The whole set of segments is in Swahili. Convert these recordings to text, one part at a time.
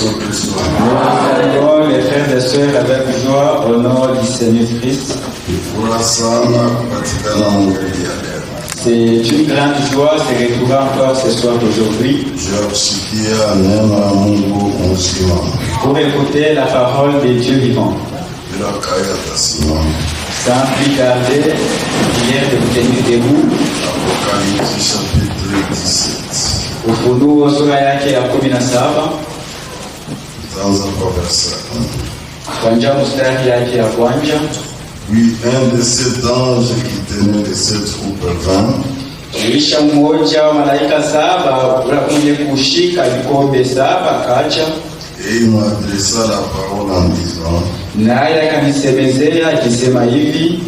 saluons les frères et sœurs avec joie au nom du Seigneur Christ. C'est une grande joie de se retrouver encore ce soir aujourd'hui pour écouter la parole de Dieu vivant. Sans plus tarder, prière de vous tenir debout. Ufunuo sura yake ya 17 kuanzia mstari yake ya kwanza. Oui, un de ces anges qui tenait les 7 troupes vint. Kisha mmoja wa malaika 7 mwenye kushika vikombe 7 kaja. Et il m'adressa la parole en disant, naye akanisemezea akisema hivi,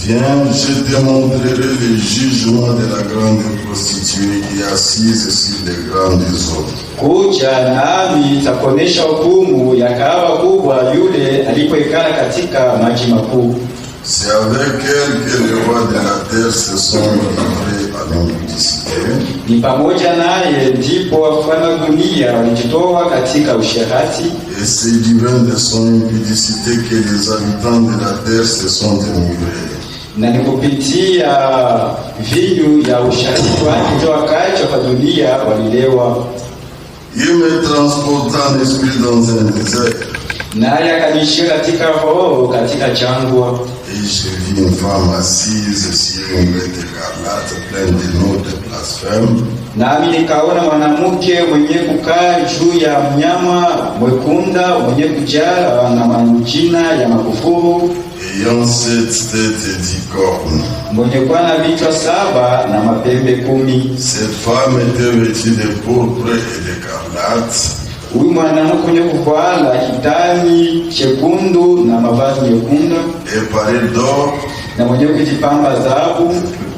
viens, je te montrerai le jugement de la grande prostituée qui est assise sur les grandes eaux. Kuja nami nitakuonesha hukumu ya kahaba kubwa yule alipoikala katika maji makuu. C'est avec elle que les rois de la terre se sont livrés à l'impudicité. Ni pamoja naye ndipo wafalme wa dunia walijitoa katika usherati. Et c'est du vin de son impudicité que les habitants de la terre se sont dénigrés. Na ni kupitia vinyu ya usherati wake ndio wakaja kwa dunia walilewa. Il me transporta en esprit dans un désert. Naye akanishika katika roho katika jangwa. Et je vis une femme assise sur une bête écarlate pleine de noms de blasphème. Nami nikaona mwanamke mwenye kukaa juu ya mnyama mwekunda mwenye kujaa na majina ya makufuru. Ayant 7 têtes et 10 cornes. Mwenye kuwa na vichwa 7 na mapembe 10. Cette femme était vêtue de pourpre et d'écarlate. Huyu mwanamke mwenye kuvala kitani chekundu na mavazi mekundu. Et parée d'or. Na mwenye kujipamba dhahabu.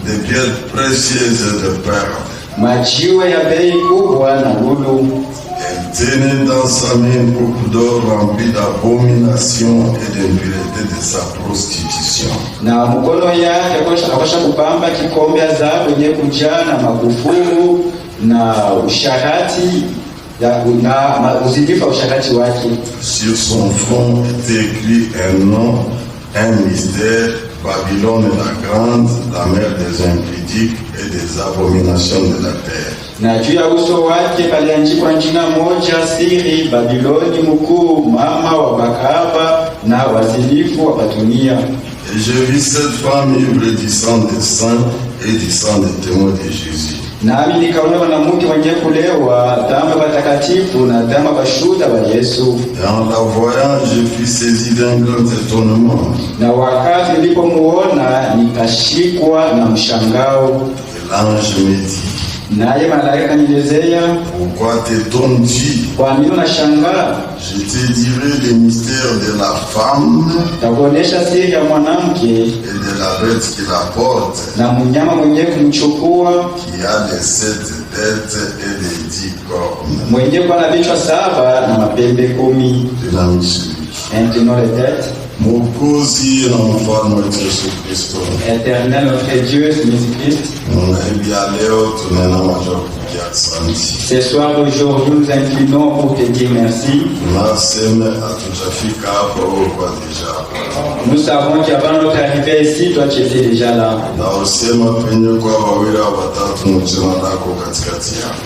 De pierres précieuses et de perles. Majiwe ya bei kubwa na lulu. Elle tenait dans sa main une coupe d'or remplie d'abominations et d'impureté de sa prostitution. Na mkono yake akosha kupamba kikombe ya dhahabu yenye kujaa na makufuru na usharati na uzidifu wa usharati wake. Sur son front était écrit un nom, un mystère, Babylone la grande, la mère des impudiques et des abominations de la terre. Na juu ya uso wake paliandikwa jina moja siri, Babiloni mkuu, mama wa makahaba na wazinifu wa dunia. Et je vis cette femme ivre du sang des saints et du sang des témoins de Jésus. Nami nikaona mwanamke mwenye kulewa damu ya watakatifu na damu ya washuhuda wa Yesu. Et en la voyant, je fus saisi d'un grand étonnement. Na wakati nilipomuona nikashikwa na mshangao. Et l'ange me dit, naye malaika nielezea, pourquoi t'étonnes-tu? Kwa nini unashangaa? Je te dirai les mystères de la femme takuonesha siri ya mwanamke et de la bête qui la porte, na mnyama mwenye kumchukua, qui a les 7 têtes et les 10 cornes. mwenye kuwa na vichwa 7 na mapembe 10. Maintenant les têtes. Mwokozi na mfalme wetu Yesu Kristo. Éternel notre Dieu, Jésus-Christ. Ce soir d'aujourd'hui, nous inclinons pour te dire merci. Nous savons qu'avant notre arrivée ici, toi tu étais déjà là.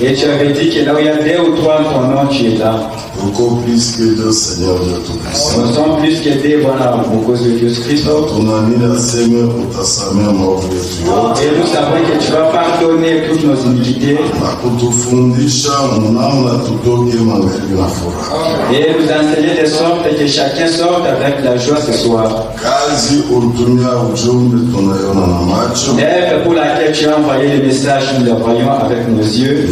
Et tu avais dit que là où il y a 2 ou 3 en ton nom, tu es là. Beaucoup plus que Dieu, Seigneur Dieu Tout-Puissant. Nous sommes plus que Dieu, voilà, au cause de Jésus Christ. Et nous savons que tu vas pardonner toutes nos iniquités. Et nous enseigner de sorte que chacun sorte avec la joie ce soir. L'œuvre pour laquelle tu as envoyé le message, nous le voyons avec nos yeux.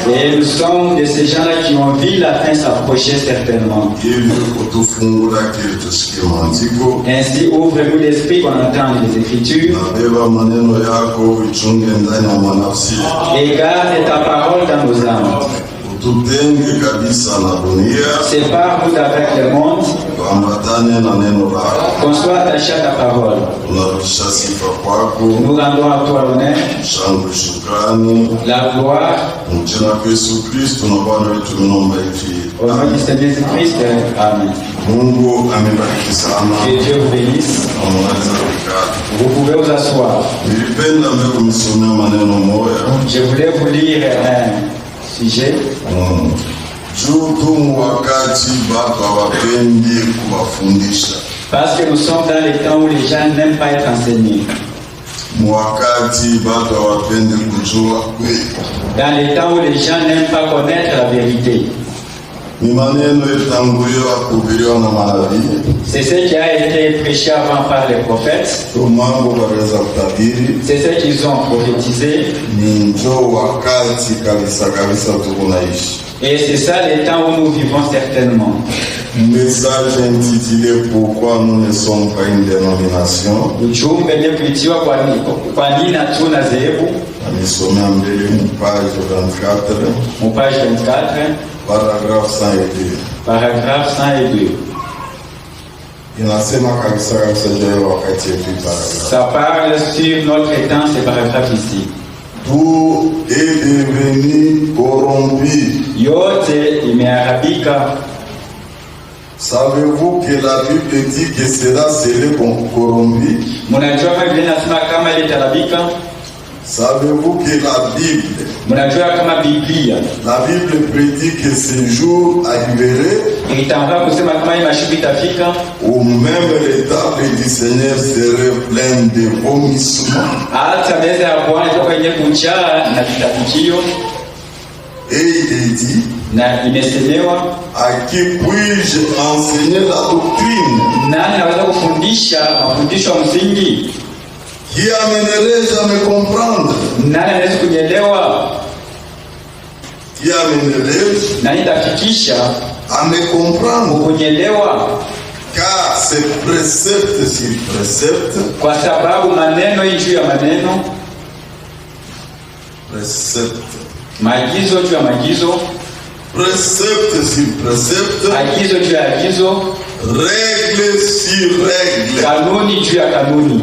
Et nous sommes de ces gens-là qui ont vu la fin s'approcher certainement. Ainsi, ouvre-nous l'esprit qu'on entend les Écritures. Et garde ta parole dans nos âmes. Ututenge kabisa na dunia. Sépare-nous avec le monde. Tuambatane na neno lako. Qu'on soit attaché à ta parole. Tunarudisha sifa kwako. Nous rendons à toi l'honneur. Shangwe, shukrani. La gloire. Mjina kwa Yesu Kristo na Bwana wetu tunaomba hivi. Au nom du Seigneur Jésus-Christ. Amen. Mungu amebariki sana. Que Dieu vous bénisse. Vous pouvez vous asseoir. Nilipenda mbele msomea maneno moja. Je voulais vous lire un sujet. Jutu wakati batu hawapendi kuwafundisha. Parce que nous sommes dans les temps où les gens n'aiment pas être enseignés. Wakati batu hawapendi kujua kweli. Dans les temps où les gens n'aiment pas connaître la vérité. Ni maneno yatanguliwa kuhubiriwa na manabii. C'est ce qui a été prêché avant par les prophètes. Mambo waweza kutabiri. C'est ce qu'ils ont prophétisé. Ni njoo wakati kabisa tukunaishi. Et c'est ça les temps où nous vivons certainement. Message intitulé Pourquoi nous ne sommes pas une dénomination. Ujumbe ulioitiwa kwa nini hatuna dhehebu. Amesomea mbele page 24. Page 24. Paragraphe 102. Paragraphe 102. Inasema kabisa juu wakati yetu paragraphe. Ça parle sur notre temps, ce paragraphe ici. Tout est devenu corrompu. Yote imeharibika. Savez-vous que la Bible dit que cela serait corrompu? Mnajua kama Biblia inasema kama ile itarabika? Savez-vous que la Bible, kama Biblia, la Bible prédit que ce jour arriverait où même les tables du Seigneur seraient pleines de vomissements. Et il est dit, à qui puis-je enseigner la doctrine? Qui amènerai-je à me comprendre? Qui amènerai-je à me comprendre? Car c'est précepte sur précepte. Précepte. Maagizo juu ya maagizo. Précepte sur précepte. Agizo juu ya agizo. Règle sur règle. Kanuni juu ya kanuni.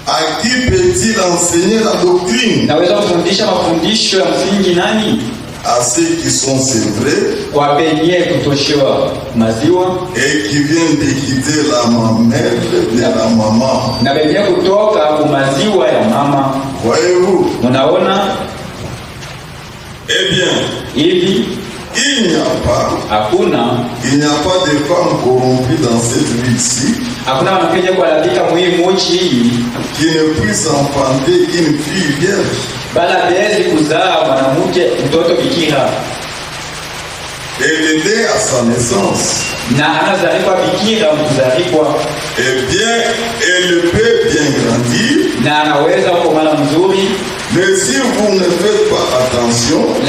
À qui peut-il enseigner la doctrine? Naweza kufundisha mafundisho ya msingi nani? À ceux qui sont sévrés. Kwa penye kutoshewa maziwa. Et qui viennent de quitter la mamelle de la maman. Na penye kutoka kwa maziwa ya mama. Voyez-vous? Mnaona? Eh bien, hivi il n'y a pas de femme corrompue dans cette ville-ci qui ne puisse enfanter une fille vierge. Et l'aider à sa naissance. Eh bien, elle peut bien grandir. Mais si vous ne faites pas attention, et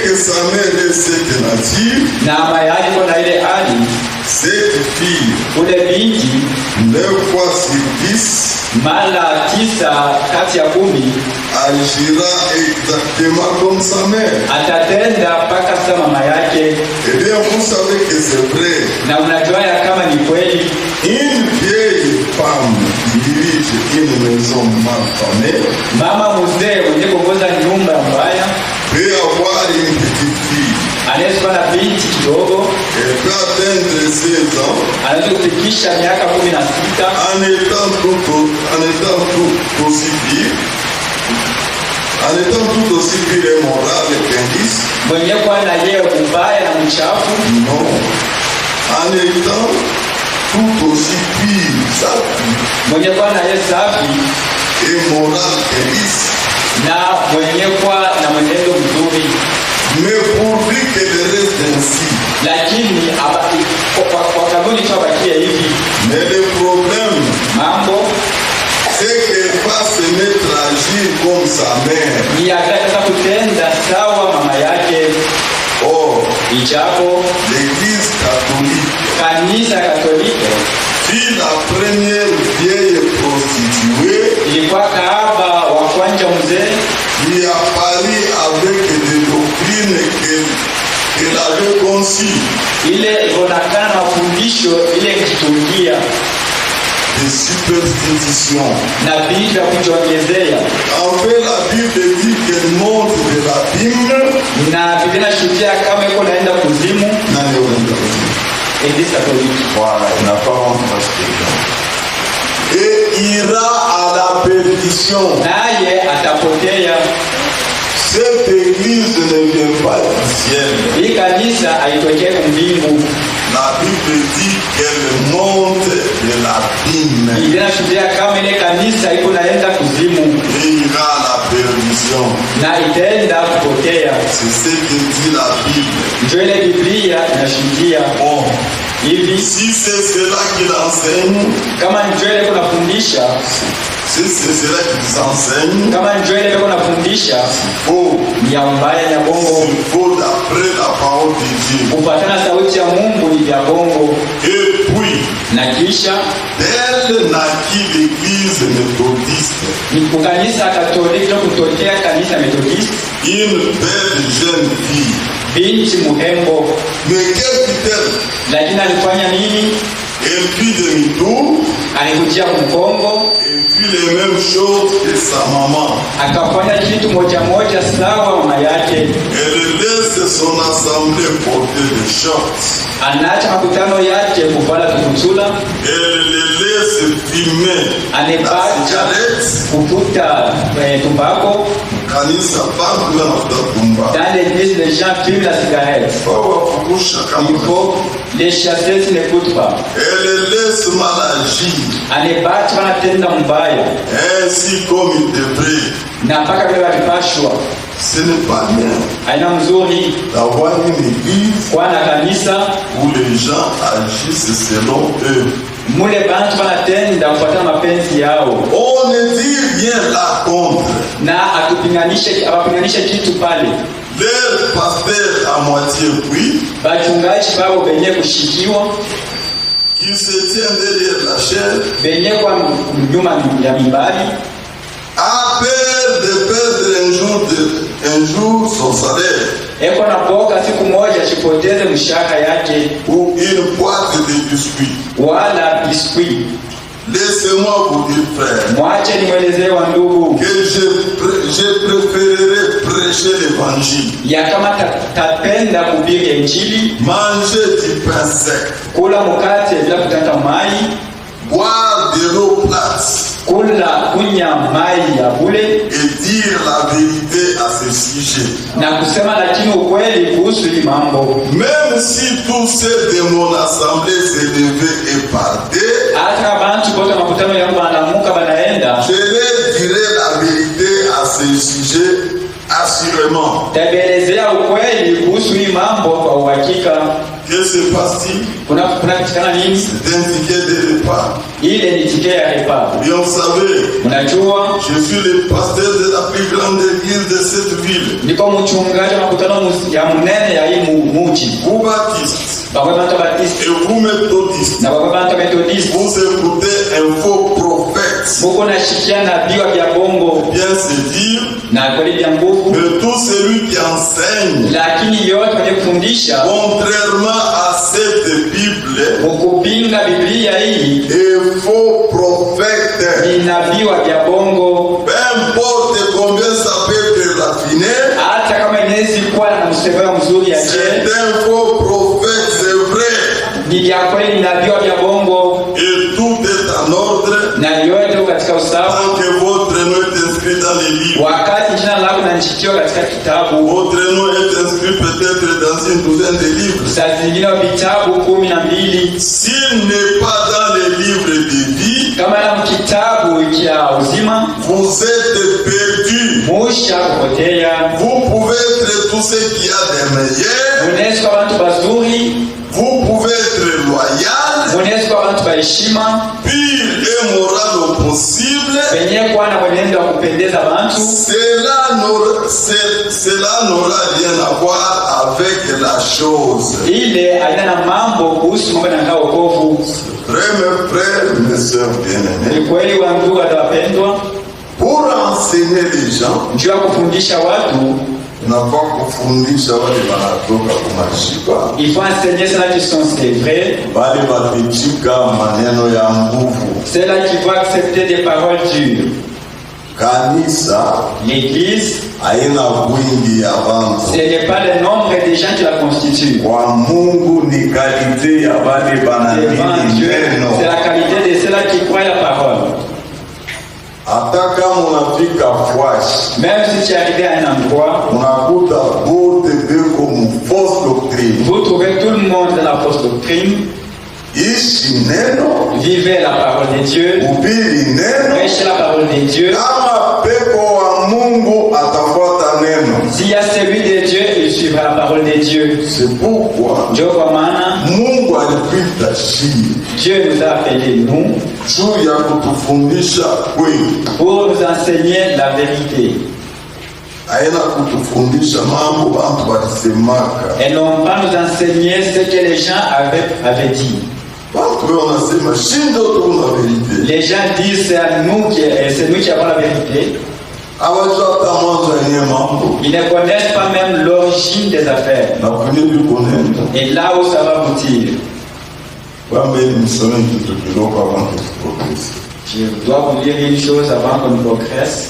que sa mère est cette nature, cette fille, 9 fois sur 10, agira exactement comme sa mère. Eh bien, vous savez que c'est vrai. Une vieille femme dirige une maison mal famée. Peut avoir une petite fille. Elle peut atteindre 16 ans. En étant tout aussi pire. En étant tout aussi pire et moral qu'un non. En étant tout aussi pire, et moral qu'un mais pourvu que le reste ainsi. Mais le problème, c'est qu'elle va se mettre à agir comme sa mère. Or, l'Église catholique fut la première vieille prostituée qui apparut avec aussi ile inaonekana mafundisho ile kitungia des superstitions. na vitu vya kujiongezea. En fait, la Bible dit qu'elle monte de l'abîme. Na Biblia inashuhudia kama iko naenda kuzimu. Nani unaenda kuzimu? Église catholique. Voilà, il n'a pas honte parce que et ira à la perdition. Naye atapotea. Cette église ne vient pas du ciel. Hii kanisa haitokei mbingu. La Bible dit qu'elle monte de l'abîme. Biblia inashuhudia kama ile kanisa iko naenda kuzimu. Et ira à la perdition. Na itaenda kupotea. C'est ce que dit la Bible. Ndio ile Biblia inashuhudia. Bon. Hivi Si c'est cela qu'il enseigne, kama ndio ile kunafundisha, si c'est cela qu'ils enseignent, kama ndio ile kunafundisha, faut, ni ya mbaya ya bongo. il faut d'après la parole de Dieu. Kufuatana sauti ya Mungu ni ya bongo. Et puis, Na kisha d'elle naquit l'église méthodiste. ni kanisa Katoliki na kutokea kanisa Methodiste. Une belle jeune fille. Binti muhembo. Mais qu'est-ce fait-elle? Lakini alifanya nini? Elle fit demi-tour. Alikujia Mkongo. Et fit les mêmes choses que sa maman. Akafanya kitu moja moja sawa mama yake. Elle laisse son assemblée porter des shorts. Anaacha makutano yake kuvala tukutula. Elle les laisse fumer la cigarette. Kuputa tumbako. Kanisa bantu wanafuta tumba. Dans l'église, les gens fument la cigarette. Il faut les chasser s'ils n'écoutent pas. Elle laisse mal agir. Anebaki wanatenda mbaya. Ainsi comme il devrait. Na mpaka vile walipashwa. Ce n'est pas bien Aina mzuri d'avoir une église kwa na kanisa où les gens agissent selon eux. Mule bantu wanatenda kufuatana mapenzi yao. On ne dit rien là contre. Na apapinganishe kitu pale. Leur pasteur à moitié oui. Bachungaji babo benye kushikiwa. Qui se tient derrière la chair. Benye kwa nyuma ya mimbari. A peur de perdre un jour son salaire. Eko na boka siku moja asipoteze mshahara yake. Ou une boîte de biscuits. Wala biscuit. Laissez-moi vous dire, frère, mwache niwelezee wa ndugu que je préférerais prêcher l'évangile. Ya kama tapenda kuhubiri Injili, manger du pain sec, kula mkate bila kutaka mai, boire de l'eau plate, kunya mai ya bule, et dire la vérité à ce sujet. Na kusema lakini ukweli kuhusu hii mambo. Même si tous ceux de mon assemblée se levaient et partaient, hata bantu bote makutano yangu wanamuka banaenda, je leur dirai la vérité à ce sujet assurément. Tabelezea ukweli kuhusu hii mambo kwa uhakika. Que se passe-t-il? Kuna kitikana nini? C'est un ticket de repas. Ile ni ticket ya repas. Et on savait, unajua, je suis le pasteur de la plus grande église de cette ville. Niko mchungaji wa makutano ya munene ya hii muji. Vous baptistes. Baptiste. Et vous méthodistes. Na Méthodiste. Vous écoutez un faux prophète. Muko nashikia nabii wa bongo. Bien se dire. Na kweli vya nguvu. Mais tout celui qui enseigne. Lakini yote mwenye kufundisha. Contrairement à cette Bible. Mukupinga Biblia hii. Et faux prophète. Ni nabii wa bongo. Peu importe combien ça peut être raffiné. Hata kama inaweza kuwa na msemo mzuri ya je. C'est un faux prophète, c'est vrai. Ni ya kweli ni nabii wa bongo. Et tout est en ordre. Na yote katika usawa. Tant que votre nom est inscrit dans les livres. Wakati jina lako linaandikwa katika kitabu. Votre nom est inscrit peut-être dans une douzaine de livres. Saa zingine vitabu 12. S'il n'est pas dans les livres de vie, kama na kitabu cha uzima, vous êtes perdu. Musha kupotea. Vous pouvez être tout ce qu'il y a de meilleur. Unaweza kuwa watu wazuri. Vous pouvez être loyal. Unaweza kuwa watu wa heshima. Pur et moral au possible. Penye kuwa na mwenendo wa kupendeza watu. Cela n'aura rien à voir avec la chose. Ile haina na mambo kuhusu mambo na wokovu. Frères, mes frères, mes sœurs bien-aimés. Ni kweli wa ndugu wapendwa. Pour enseigner les gens, njoo kufundisha watu, Il faut enseigner ceux qui sont sévrés. Ceux-là qui vont accepter des paroles dures. L'église, ce n'est pas le nombre des gens qui la constituent. C'est la qualité de ceux-là qui croient la parole. Même si tu es arrivé à un endroit, vous trouvez tout le monde dans la fausse doctrine. Vivez la parole de Dieu. Prêchez la parole de Dieu. S'il y a celui de Dieu, il suivra la parole de Dieu. C'est pourquoi Dieu nous a appelés, nous, pour nous enseigner la vérité. Et non pas nous enseigner ce que les gens avaient dit. Les gens disent c'est nous qui avons la vérité. Ils ne connaissent pas même l'origine des affaires. Et là où ça va aboutir. Je dois vous dire une chose avant qu'on progresse.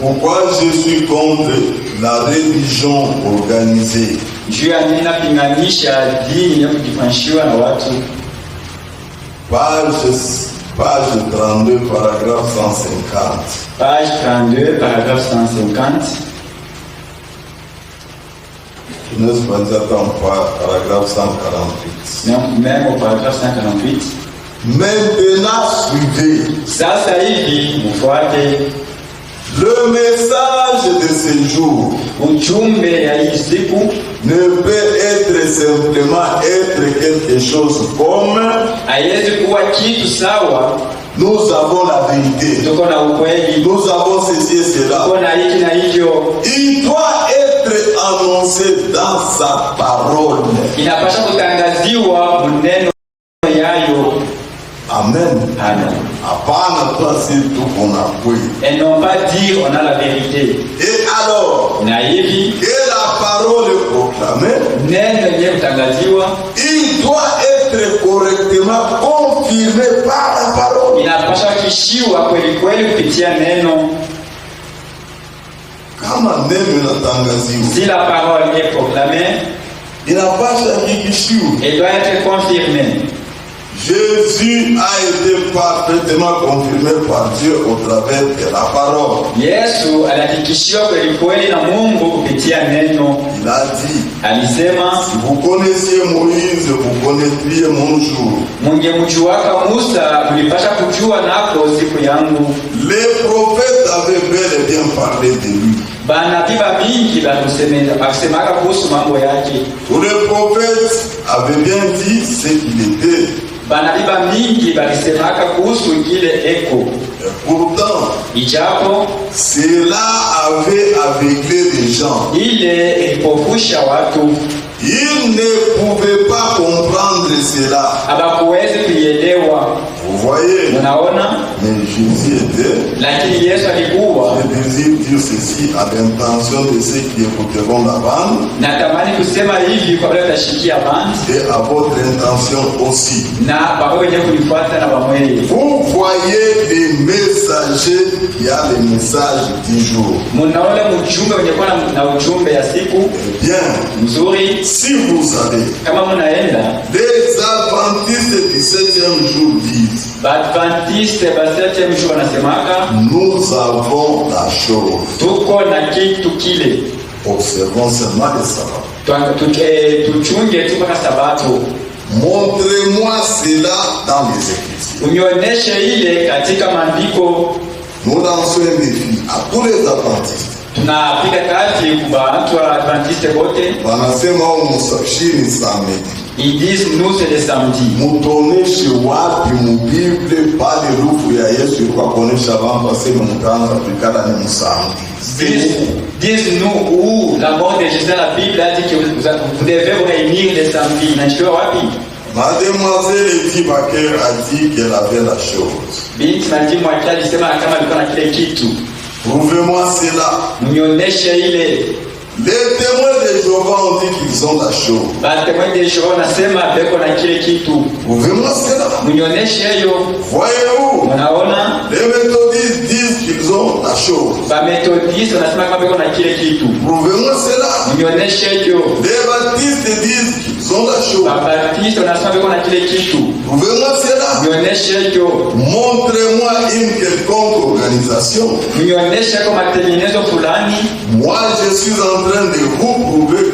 Pourquoi je suis contre la religion organisée? Page 32, paragraphe 150. Page 32, paragraphe 150. Je ne sais pas paragraphe 148. Non, même au paragraphe 148. Maintenant, suivez. Ça y est, vous voyez. Le message de ce jour ne peut être simplement quelque chose comme nous avons la vérité, nous avons ceci et cela. Il doit être annoncé dans sa parole. Amen. Amen. Et non pas dire on a la vérité. Et alors, et la parole est proclamée. Il doit être correctement confirmé par la parole. Si la parole est proclamée, il n'a pas elle doit être confirmée. Jésus a été parfaitement confirmé par Dieu au travers de la parole. Il a dit, si vous connaissiez Moïse, vous connaîtriez mon jour. Les prophètes avaient bel et bien parlé de lui. Tous les prophètes avaient bien dit ce qu'il était. Et pourtant, cela avait aveuglé les gens. Ils ne pouvaient pas comprendre cela. Vous voyez, mais Jésus était. Je désire dire ceci à l'intention de ceux qui écouteront la bande et à votre intention aussi. Vous voyez les messagers qui a les messages du jour. Eh bien, si vous avez les adventistes du 7e jour disent, nous avons la chose. Observons seulement les sabbats. Montrez-moi cela dans les Écritures. Nous lançons un défi à tous les adventistes. Ils disent nous c'est le samedi. Disent-nous où la mort de Jésus dans la Bible a dit que vous devez vous réunir le samedi. Mademoiselle Eti Baker a dit qu'elle avait la chose. Prouvez-moi cela. Les témoins de Jéhovah ont dit qu'ils ont la chose. Témoins de Jéhovah nasema beko na kile kitu. Pouvez-moi cela? Mnionyeshe hiyo. Voyez-vous? Unaona? Les méthodistes disent qu'ils ont la chose. Méthodistes wanasema kama beko na kile kitu. Prouvez-moi cela? Mnionyeshe hiyo. Les baptistes disent qu'ils ont la chose. Baptistes wanasema beko na kile kitu. Prouvez-moi cela? Mnionyeshe hiyo. Montrez-moi une quelconque organisation. Mnionyeshe kama matengenezo fulani. Moi, je suis en train de vous prouver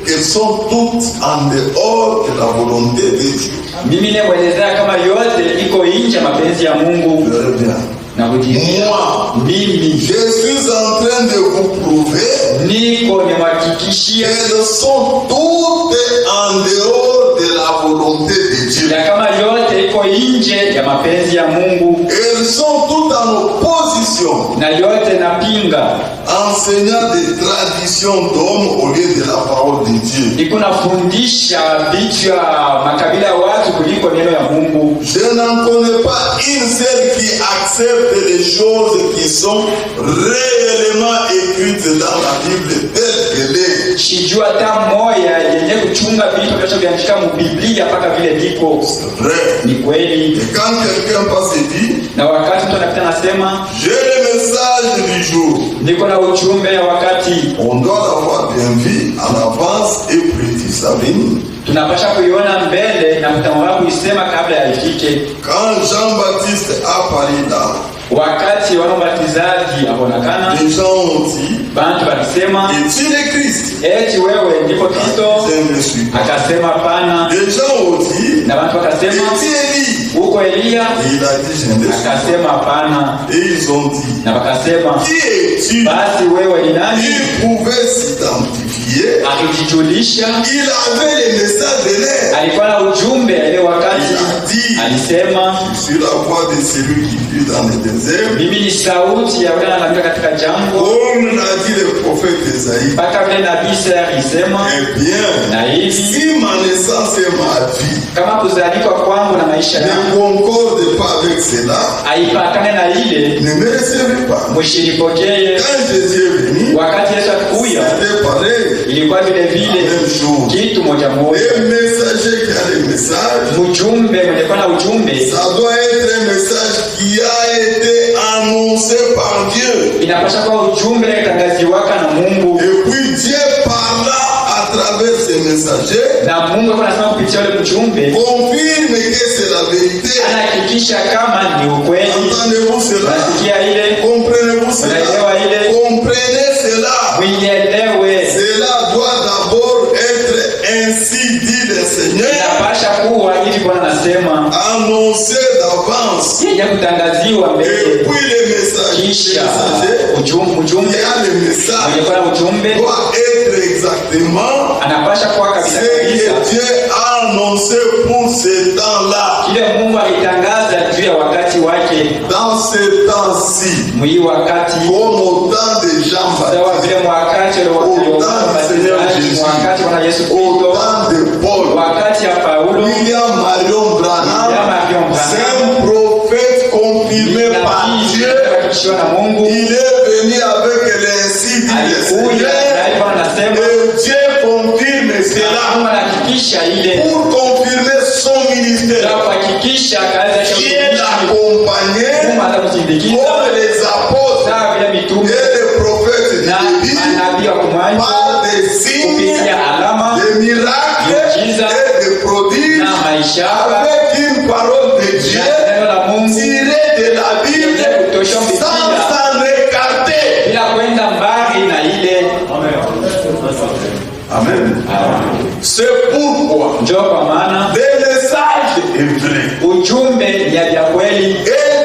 qu'elles sont toutes en dehors de la volonté de Dieu. Mimi naelezea kama yote iko nje mapenzi ya Mungu. Na kujibu mimi je suis en train de vous prouver niko nimhakikishia qu'elles sont toutes en dehors de la volonté de Dieu. Ya kama yote iko nje ya mapenzi ya Mungu. Elles sont toutes en opposition. Na yote napinga. Enseignant des traditions d'hommes au lieu de la parole de Dieu. Niko nafundisha vitu ya makabila ya watu kuliko neno ya Mungu. Je n'en connais pas une seule qui accepte les choses qui sont réellement écrites dans la Bible telle qu'elle est. Sijua hata moja yenye kuchunga vitu vinavyoandika mu Biblia mpaka vile viko. Ni kweli. Et quand quelqu'un passe et dit, na wakati mtu anapita nasema, j'ai le message du jour. Niko na ujumbe ya wakati. On doit l'avoir bien vu en avance et prédit sa venue. Tunapasha kuiona mbele na kutamwona kuisema kabla ya ifike. Quand Jean-Baptiste apparaît là, wakati wanaobatizaji aponekana, les gens ont dit, bantu walisema, es-tu le Christ? eti wewe ndipo Kristo? Akasema pana. Les gens ont dit, na bantu wakasema, es-tu Élie? uko Elia? Il a dit, je ne suis pas. Akasema pana. Et ils ont dit, na wakasema, qui es-tu? basi wewe ni nani? Il pouvait s'identifier. Akijijulisha. Il avait les messages de l'air. Alikuwa na ujumbe ile wakati. Alisema, je suis la voix de celui qui vit dans le désert. Mimi ni sauti ya yule anayepita katika jangwa. Comme l'a dit le prophète Isaïe. Mpaka vile nabii Isaya alisema, eh bien, na hivi si ma naissance et ma vie kama kuzaliwa kwangu na maisha yangu ne concorde pas avec cela, haipatane na ile, ne me recevez pas. Mshinipokee. Quand Jésus est venu, wakati Yesu alikuja, c'était pareil. ilikuwa vile vile kitu moja moja. Le messager qui a le message, mjumbe mwenye kwa na ujumbe, ça doit être un message qui a été annoncé par Dieu. Inapaswa kuwa ujumbe uliotangazwa na Mungu. Et puis Dieu parla à travers ces messagers. Na Mungu anasema kupitia ule mjumbe, confirme que c'est la vérité. Anahakikisha kama ni ukweli. Entendez-vous cela? Nasikia ile. Comprenez-vous cela? Comprenez cela. Muielewe. Cela doit d'abord être ainsi dit le Seigneur. Inapaswa kuwa hivi Bwana anasema. Annoncé d'avance. Yenye kutangaziwa mbele. Et puis le message. Kisha ujumbe le message doit être exactement anapasha kuwa kabisa ce que Dieu a annoncé pour ce temps-là. Kile Mungu alitangaza juu ya wakati wake. Dans ce temps-ci, mwi wakati comme au temps de Jean-Baptiste, sawa vile wakati au temps du Seigneur Jésus, wakati wa Yesu Kristo, au temps de Paul, wakati ya Paulo, William Marion Branham, c'est un prophète confirmé par Dieu. Il est venu avec l'insi dit le Seigneur, et Dieu confirme cela pour confirmer son ministère. Dieu l'accompagnait comme les apôtres et les prophètes de Dieu par des signes, des miracles et des prodiges avec une parole de Dieu tirée de la Bible sans s'en écarter. Amen. C'est pourquoi le message est vrai. Et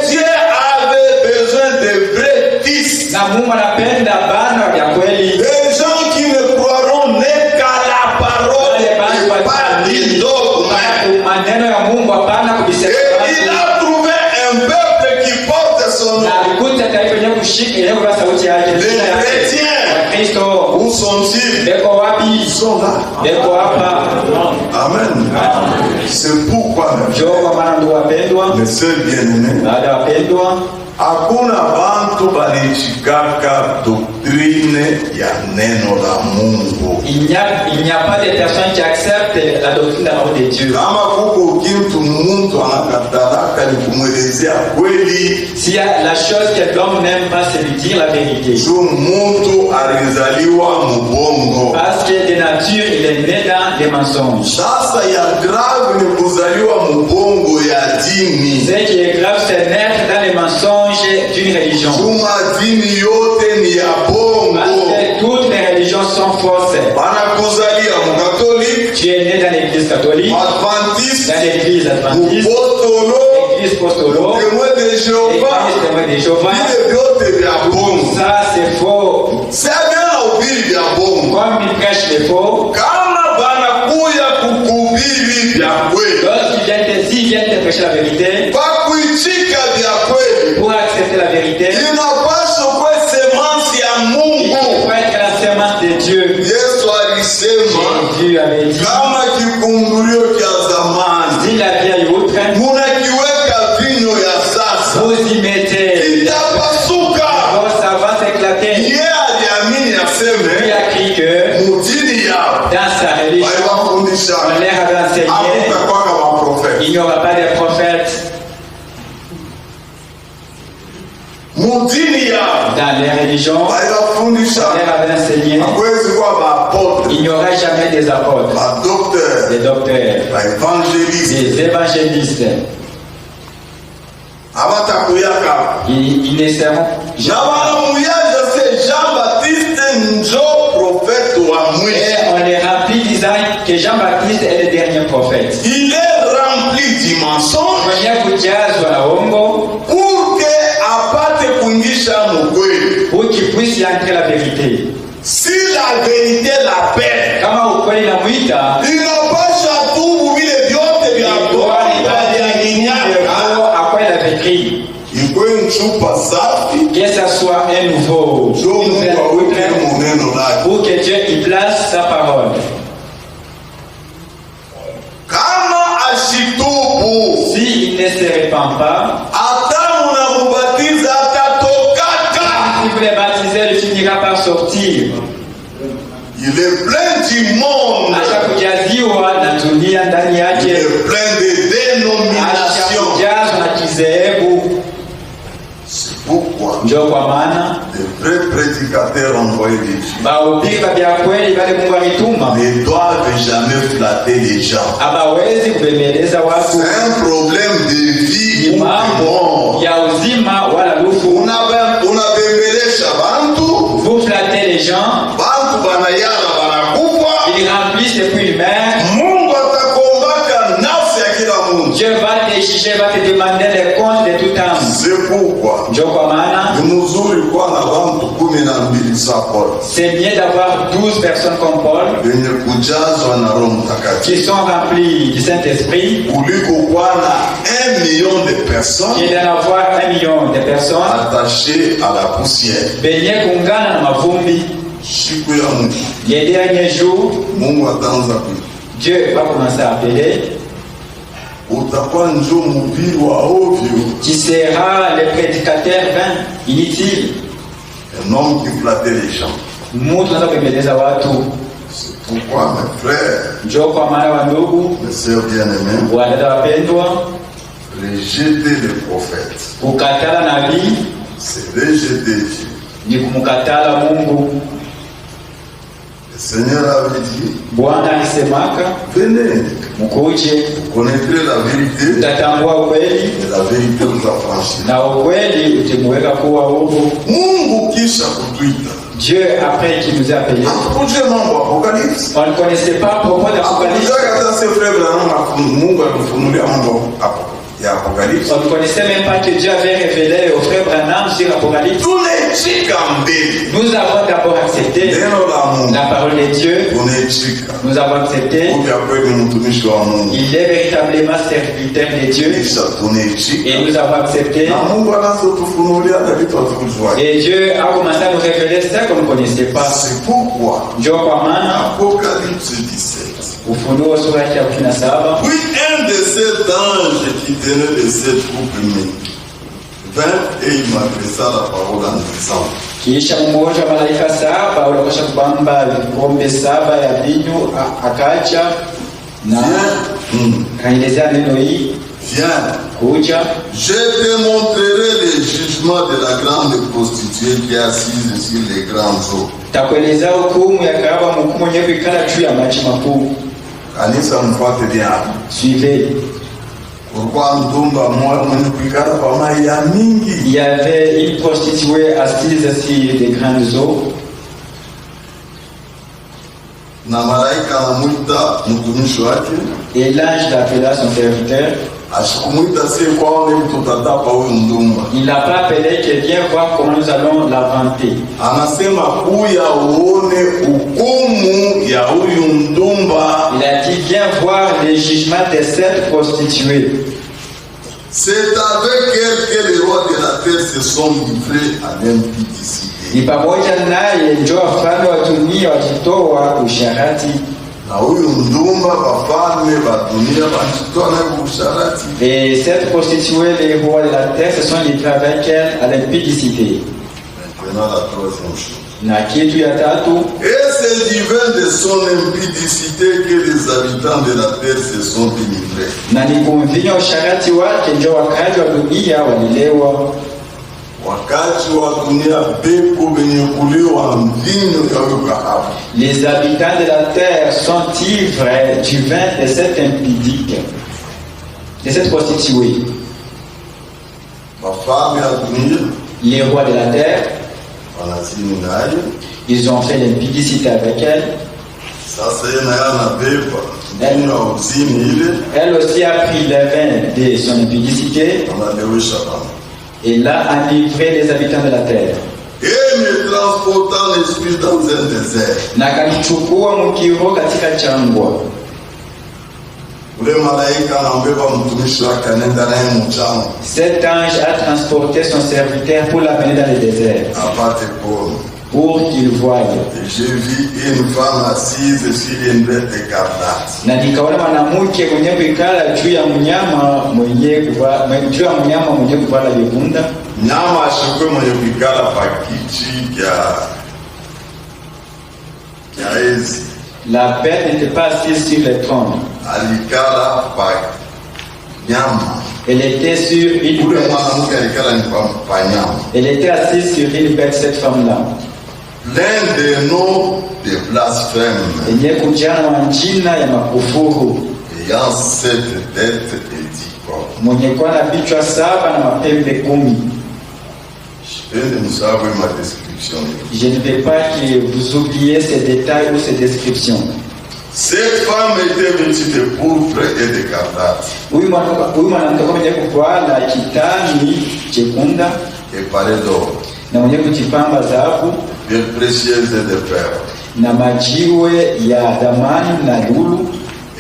Dieu avait besoin de vrais fils. Des gens qui ne croiront n'est qu'à la parole et pas d'une dogme. Et il a trouvé un peuple qui porte son nom. Les chrétiens, où sont-ils? Ils sont là. Amen. C'est pourquoi mes sœurs bien-aimés, hakuna bantu balichikaka doctrine doctrine ya neno la Mungu. Il n'y a pas de personnes qui acceptent la doctrine de la parole de Dieu. Kama kuko kitu mtu anakatalaka ni kumwelezea kweli, Si la chose que l'homme n'aime pas, c'est lui dire la vérité. so mtu alizaliwa mbongo. Parce que de nature, il est né dans les mensonges. Sasa ya grave ni kuzaliwa mbongo ya dini. Ce qui est grave, c'est naître dans les mensonges d'une religion. Tuma dini yote ni ya bongo. Parce que toutes les religions sont fausses. Banakuzalia mkatoliki, Tu es né dans l'église catholique, adventiste, dans l'église adventiste, upostolo, l'église apostolo, témoin de Jéhovah, l'église témoin de Jéhovah. vile vyote vya bongo. Ça, c'est faux. Sasa ubiri vya bongo. Comme il prêche les faux, Kama banakuya kukuhubiri vya kweli, s'ils viennent te prêcher la vérité, bakuitika vya kweli, pour accepter la vérité, inapaswa kuwa semence ya il Mungu. faut être la semence de Dieu. Yesu alisema Jésus avait dit, kama kikungulio cha zamani si la vieille outre, munakiweka vinyo ya sasa vous y mettez, itapasuka. ça va s'éclater. Yeye aliamini Il aseme a cru que mutini yao dans sa religion, waliwafundisha on leur avait enseigné, hakutakwaka waprofeti. il n'y aura pas de prophètes. Mutini yao Dans les religions, on waliwafundisha leur avait enseigné, hakuwezi kuwa maapotre, il n'y aura jamais des apôtres, madokter, des docteurs, baevangeliste des évangélistes. abatakuyaka Ils ne seront na jamais. wanamuyaja se Jean-Baptiste njo profete wa Et mwisho. on est rempli disant que Jean-Baptiste est le dernier prophète. Il est rempli du mensonge Mwenye kujazwa na uongo pour que apate kuingisha mkweli. pour qu'il puisse y entrer la vérité. Si la vérité l'appelle, Kama ukweli namwita, inapasha tubu vile vyote vya à quoi il avait écrit, ikwe nchupa safi, que ce soit un nouveau, jo Mungu aweke muneno lake. pour que Dieu y place sa parole. Kama ashitubu, S'il ne se répand pas, hata munamubatiza atatokaka. si vous le baptisez, il finira par sortir. Il est plein du monde. Ashakujaziwa na dunia ndani Il yake, est plein de dénominations. ashakujazwa na kizehebu. C'est pourquoi Ndio kwa maana les vrais prédicateurs envoyés de Dieu bahubiri vya kweli vale Mungu alituma ne doivent jamais flatter les gens. hawawezi kubembeleza watu. C'est un problème de vie Ni ou de mambo mort. ya uzima wala lufu. Unabembelesha bantu, Vous flattez les gens, bantu banayala banakufa. ils remplissent depuis une mer. Mungu atakombaka nafsi ya kila muntu. Dieu va te juger, va te demander les comptes de toute âme. C'est pourquoi Ndio kwa maana ni mzuri kuwa na bantu 12 sa Paul c'est mieux d'avoir 12 personnes comme Paul wenye kujazwa na Roho Mtakatifu qui sont remplies du Saint-Esprit kuliko kuwa na 1 million de personnes et d'en avoir 1 million de personnes attachées à la poussière. benye kuungana na mavumbi. Siku ya mwisho Les derniers jours, Mungu ataanza kuita, Dieu va commencer à appeler. utakuwa njo mhubiri wa ovyo, Qui sera le prédicateur vain, inutile. un homme qui flattait les gens. Mtu anaweza kuembeleza watu. C'est pourquoi mes frères, Ndio kwa maana wa ndugu, mes sœurs bien-aimées, wadada wapendwa, rejeter les prophètes, kukatala nabii c'est rejeter Dieu. ni kumkatala Mungu. Le Seigneur avait dit, Bwana alisemaka, venez, mkuje vous connaîtrez la vérité, utatambua ukweli et la vérité vous affranchira. na ukweli utamweka kuwa huru. Mungu kisha kutuita. Dieu après qui nous a appelés. Hakuje mambo Apocalypse. On ne connaissait pas propos d'Apocalypse. Hakujua hata sisi frère Mungu atufunulia mambo ya Apocalypse. On ne connaissait même pas que Dieu avait révélé au frère Branham sur Apocalypse. Tunaichika mbele. Nous avons d'abord accepté Neno la Mungu. la parole de Dieu. Tunaichika. Nous avons accepté. Uki kweli mtumishi wa Mungu. Il est véritablement serviteur de Dieu. Kisha tunaichika. Et nous avons accepté. Na Mungu anazotufunulia hata vitu hatukujua. Et Dieu a commencé à nous révéler ça qu'on ne connaissait pas. C'est pourquoi Ndio kwa maana Apocalypse 17. Ufunuo sura ya 17. Oui, un de ces anges qui tenait les 7 couples vint et il m'adressa la parole en disant, Kisha mmoja wa malaika saba walipasha kubamba vikombe saba ya vinyo, akaja na kaelezea neno hii, viens, kuja, je te montrerai les jugements de la grande prostituée qui est assise sur les grandes eaux. takueleza hukumu ya kahaba mkuu mwenye kuikala juu ya maji makuu. Kanisa mfuate bien. Suivez. Pourquoi ndumba mwenye kuikala kwa mai ya mingi? Il y avait une prostituée assise sur des grandes eaux. Na malaika anamuita mtumishi wake, Et l'ange l'appela son serviteur. ashikumuita sie kwao ni tutatapa huyu ndumba. Il n'a pas appelé que viens voir comment nous allons la vanter. Anasema kuya uone hukumu ya huyu ndumba. Il a dit viens voir les jugements de cette prostituée. C'est avec elle que les rois de la terre se sont livrés à l'impudicité. Ni pamoja naye ndio wafalme wa dunia wajitoa usharati. Na huyu ndumba wafalme wa dunia wajitoa na usharati. Et cette prostituée, les rois de la terre se sont livrés avec elle à l'impudicité. Maintenant la troisième chose. Na kitu ya tatu, Et c'est du vin de son impudicité que les habitants de la terre se sont délivrés. na ni kumvinya usharati wake ndio wakazi wa dunia walilewa. Wakati wa dunia pepo benye kuliwa mvinyo ya huyo kahaba. Les habitants de la terre sont ivres du vin de cette impudique, de cette prostituée. Wafalme ya dunia Les rois de la terre, wanazini naye. ils ont fait l'impudicité avec elle. Sasa yeye naye anabeba mvinyo wa uzini ile, Elle aussi a pris le vin de son impudicité analewesha bana. et l'a enivré les habitants de la terre. Et me transportant l'esprit dans un désert. Na akanichukua mkiroho katika changwa. Ule malaika anambeba mtumishi wake anaenda naye mchana. Cet ange a transporté son serviteur pour l'amener dans le désert, Apate kuona. pour qu'il voie. Et j'ai vu une femme assise sur une bête écarlate. Na nikaona mwanamke mwenye kuikala juu ya mnyama mwenye kuvala vivunda. Nyama ashikwe mwenye kuikala pakiti kya ezi. La bête n'était pas assise sur le trône. Alikala pa nyama. Elle était sur une Ule bête. mwanamke alikala ni pa nyama. Elle était assise sur une bête, cette femme-là. Plein de noms de blasphème. Yenye kujana na jina ya makufuru. Ayant cette tête et dit quoi? Mwenye kuwa na vichwa saba na mapembe 10. Pende msawe ma description. Je ne vais pas que vous oubliez ces détails ou ces descriptions. Cette femme était vêtue de pourpre et d'écarlate. Huyu mwanamke mwenye kuvala kitani chekunda Et parée d'or, na mwenye kujipamba dhahabu de précieuses et de perles. na majiwe ya damani na lulu.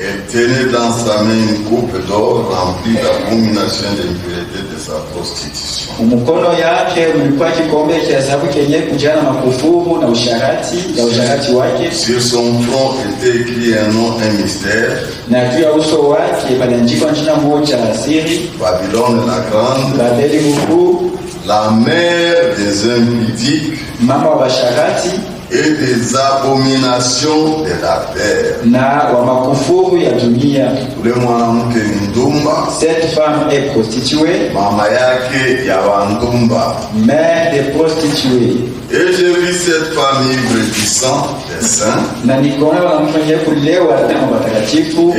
Elle tenait dans sa main une coupe d'or remplie d'abominations d'impureté de sa prostitution. Mkono yake ulikuwa kikombe cha dhahabu kenye kujana makufuru na usharati wake. Sur son front était écrit un nom, un mystère. Na juu ya uso wake paliandikwa jina moja la siri, Babylone la grande, Babeli mkuu, la mère des impudiques mama wa basharati et des abominations de la terre. na wa makufuru ya dunia. Ule mwanamke ni ndumba, Cette femme est prostituée, mama yake ya bandumba. mère des prostituées. Et j'ai vu cette femme ivre du sang des saints Na nikaona mwanamke mwenye kulewa na damu watakatifu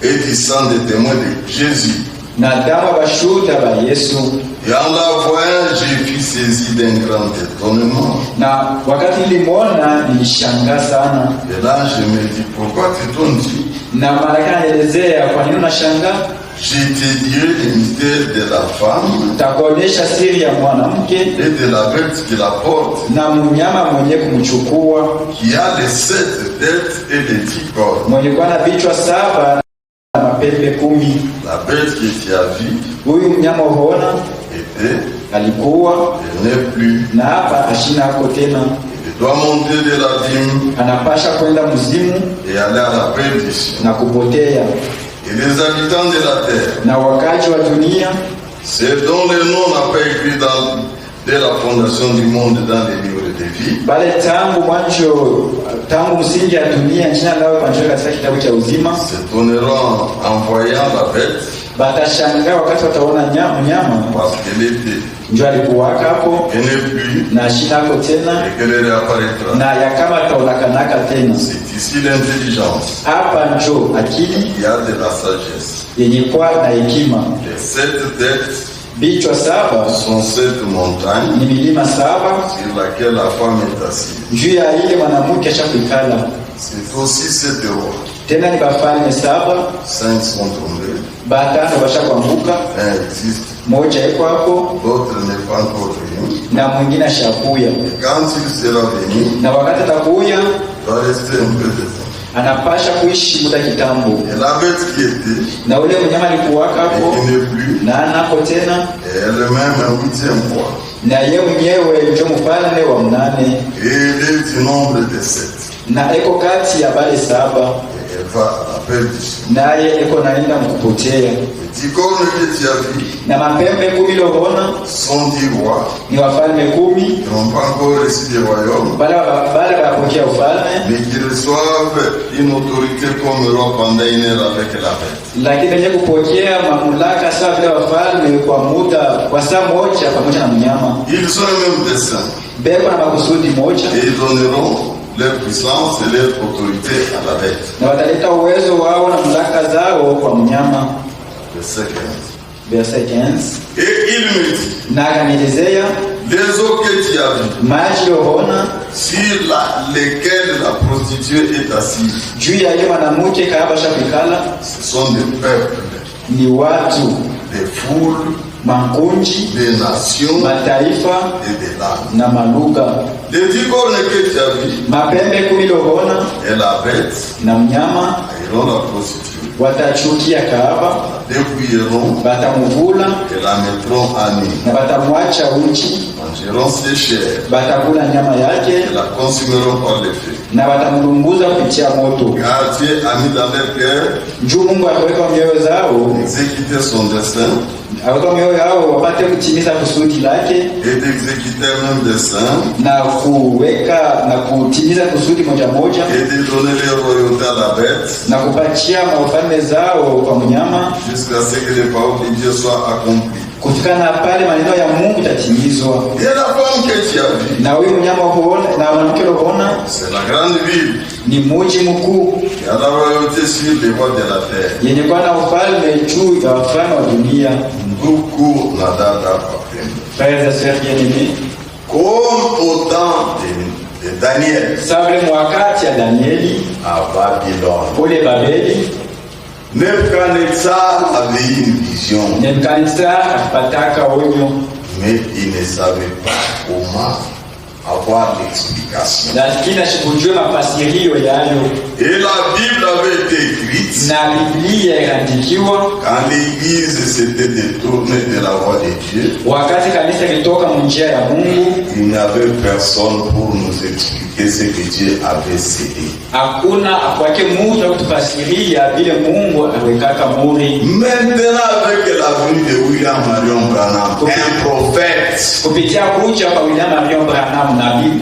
et du sang des témoins de Jésus. na damu ya bashuhuda ba Yesu. Et en la voyant, j'ai fui saisi d'un grand étonnement. Na wakati nilimwona nilishangaa sana. Et là, je me dis, pourquoi t'étonnes-tu? Na malaika anaelezea kwa nini unashangaa. Je te dirai le mystère de la femme Takuonyesha siri ya mwanamke et de la bête qui la porte, na mnyama mwenye kumchukua, qui a les 7 têtes et les 10 corps. mwenye kuwa na vichwa saba na mapembe 10. La bête que tu as vue Huyu mnyama unaona était, alikuwa elle n'est plus. na hapa ashina ako tena, Elle doit monter de l'abîme anapasha kwenda mzimu et aller à la perdition. na kupotea. Et les habitants de la terre, Na wakaji wa dunia c'est dont le nom n'a pas écrit dans dès la fondation du monde dans les livres de vie. Bale tangu msingi ya dunia jina lao kuandikwa katika kitabu cha uzima. S'étonneront en voyant la bête. Batashangaa wakati wataona mnyama. Parce qu'elle était. Njoo alikuwa hapo. Elle n'est plus. Na shina ko tena. Et qu'elle réapparaîtra. Na yakama taonakanaka tena. C'est ici l'intelligence. Hapa njoo akili. Il y a de la sagesse. Yenye kwa na hekima. Les 7 têtes. Bichwa 7 sont 7 montagnes. Ni milima 7 sur laquelle la femme est assise. Juu ya ile mwanamke ashakukala. C'est aussi 7 rois. Tena ni bafalme 7. 5 sont tombés. Batano bashakuanguka. Un existe. Moja iko hapo. L'autre n'est pas encore venu. Na mwingine ashakuya. Quand il sera venu, na wakati atakuya, doit rester un peu de temps. Anapasha kuishi muda kitambo. Et la bête qui était, na ule mnyama alikuwa hapo, et qui n'est plus, na anako tena, et elle-même un 8e roi. Na yeye mwenyewe ndio mfalme wa 8. Et elle est du nombre de 7. Na eko kati ya bale 7. Et elle va à la perdition. Naye eko naenda mkupotea. Les 10 cornes que tu as vues, na mapembe 10 lobona, sont 10 rois. Ni wafalme 10. Ils n'ont pas encore reçu des royaumes. Bale bakapokea ufalme. Mais qui reçoivent une autorité comme roi pendant une heure avec la bête. Lakini wenye kupokea mamlaka sawa vile wafalme kwa muda kwa saa moja pamoja na mnyama. Ils ont le même dessein. Beko na makusudi moja. Et ils donneront leur puissance et leur autorité à la bête. Na wataleta uwezo wao na mamlaka zao kwa mnyama. Verset 15. Et il me dit, na akanielezea les eaux que tu as vues, maji yoona sur lesquelles la prostituée est assise, juu ya ile mwanamke kahaba shapikala, ce sont des peuples, ni watu, des foules, makunji, des nations, mataifa et des langues. na malugha. Les 10 cornes que tu as vues, mapembe 10 yoona et la bête, na mnyama iront la prostituée. Watachukia kahaba, dépouilleront, batamuvula et la mettront à nu, na batamwacha uchi, mangeront ses chairs, batakula nyama yake et la consumeront par le feu. na batamlunguza kupitia moto. Car Dieu a mis dans leur cœur juu Mungu akaweka mioyo zao d'exécuter son dessein, aweka mioyo yao wapate kutimiza kusudi lake, et d'exécuter même dessein, na kuweka na kutimiza kusudi moja moja, et de donner leur royauté à la bête, na kupatia maufalme zao kwa mnyama, jusqu'à ce que les paroles de Dieu soient accomplies. kufika na pale maneno ya Mungu tatimizwa. Et la femme que tu as vue, na huyu mnyama huona na mwanamke huona, c'est la grande ville ni mji mkuu qui a la royauté sur les rois de la terre. yenye kuwa na ufalme juu ya wafalme wa dunia. Beaucoup n'a dada pas. Frères et sœurs bien-aimés, Comme au temps de Daniel sabre mwakati ya Danieli à Babylone, ule Babeli, Nebuchadnezzar avait une vision, Nebukadnezar akapataka onyo, mais il ne savait pas comment avoir l'explication. lakini ashikujua mafasirio yayo. Et la Bible avait été écrite Na Biblia ikaandikiwa quand l'Église s'était détournée de la voie de Dieu. wakati kanisa litoka njia ya Mungu. Il n'y avait personne pour nous expliquer ce que Dieu avait cédé. Hakuna akwake mtu wa kutufasiria vile Mungu awekaka muri. Maintenant, avec la venue de William Marion Branham, un prophète, Kupitia kuja kwa William Marion Branham nabii,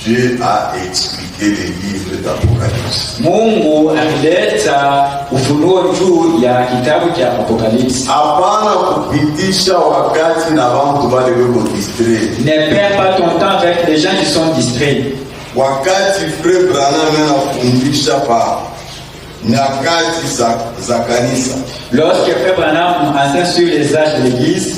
Dieu a expliqué les livres d'Apocalypse. Mungu alileta ufunuo juu ya kitabu cha Apocalypse. Hapana kupitisha wakati na watu wale wako distrait. Ne perds pas ton temps avec les gens qui sont distraits. Wakati frère Branham anafundisha pa nyakati za kanisa, Lorsque Frère Branham enseigne sur les âges de l'Église,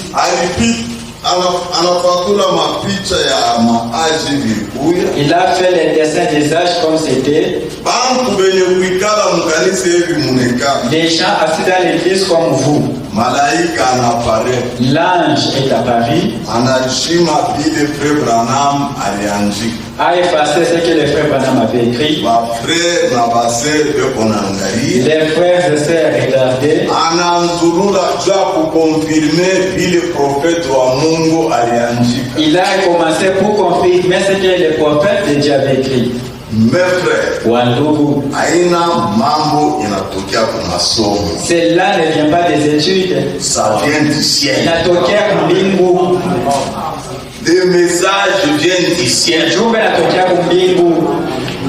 anafatula mapicha ya maaji vilikuya. il a fait les dessins des âges comme c'était. Bantu benye kuikala mkanisa hivi muneka. Les gens assis dans l'église comme vous. Malaika anapare. L'ange est apparu. Anashima vile Frère Branham aliandika. A effacé ce que le Frère Branham avait écrit. Frère na baseur beko naangalia. Les frères et sœurs regardaient. Ananzurura jua kukonfirme vile prophète wa Mungu aliandika. Il a commencé pour confirmer ce que le prophète de Dieu avait écrit. Mes frères, wandugu, aina mambo inatokea kwa masomo. cela ne vient pas des études, Ça vient du ciel. inatokea mbingu. Des messages viennent du ciel. Ujumbe inatokea mbingu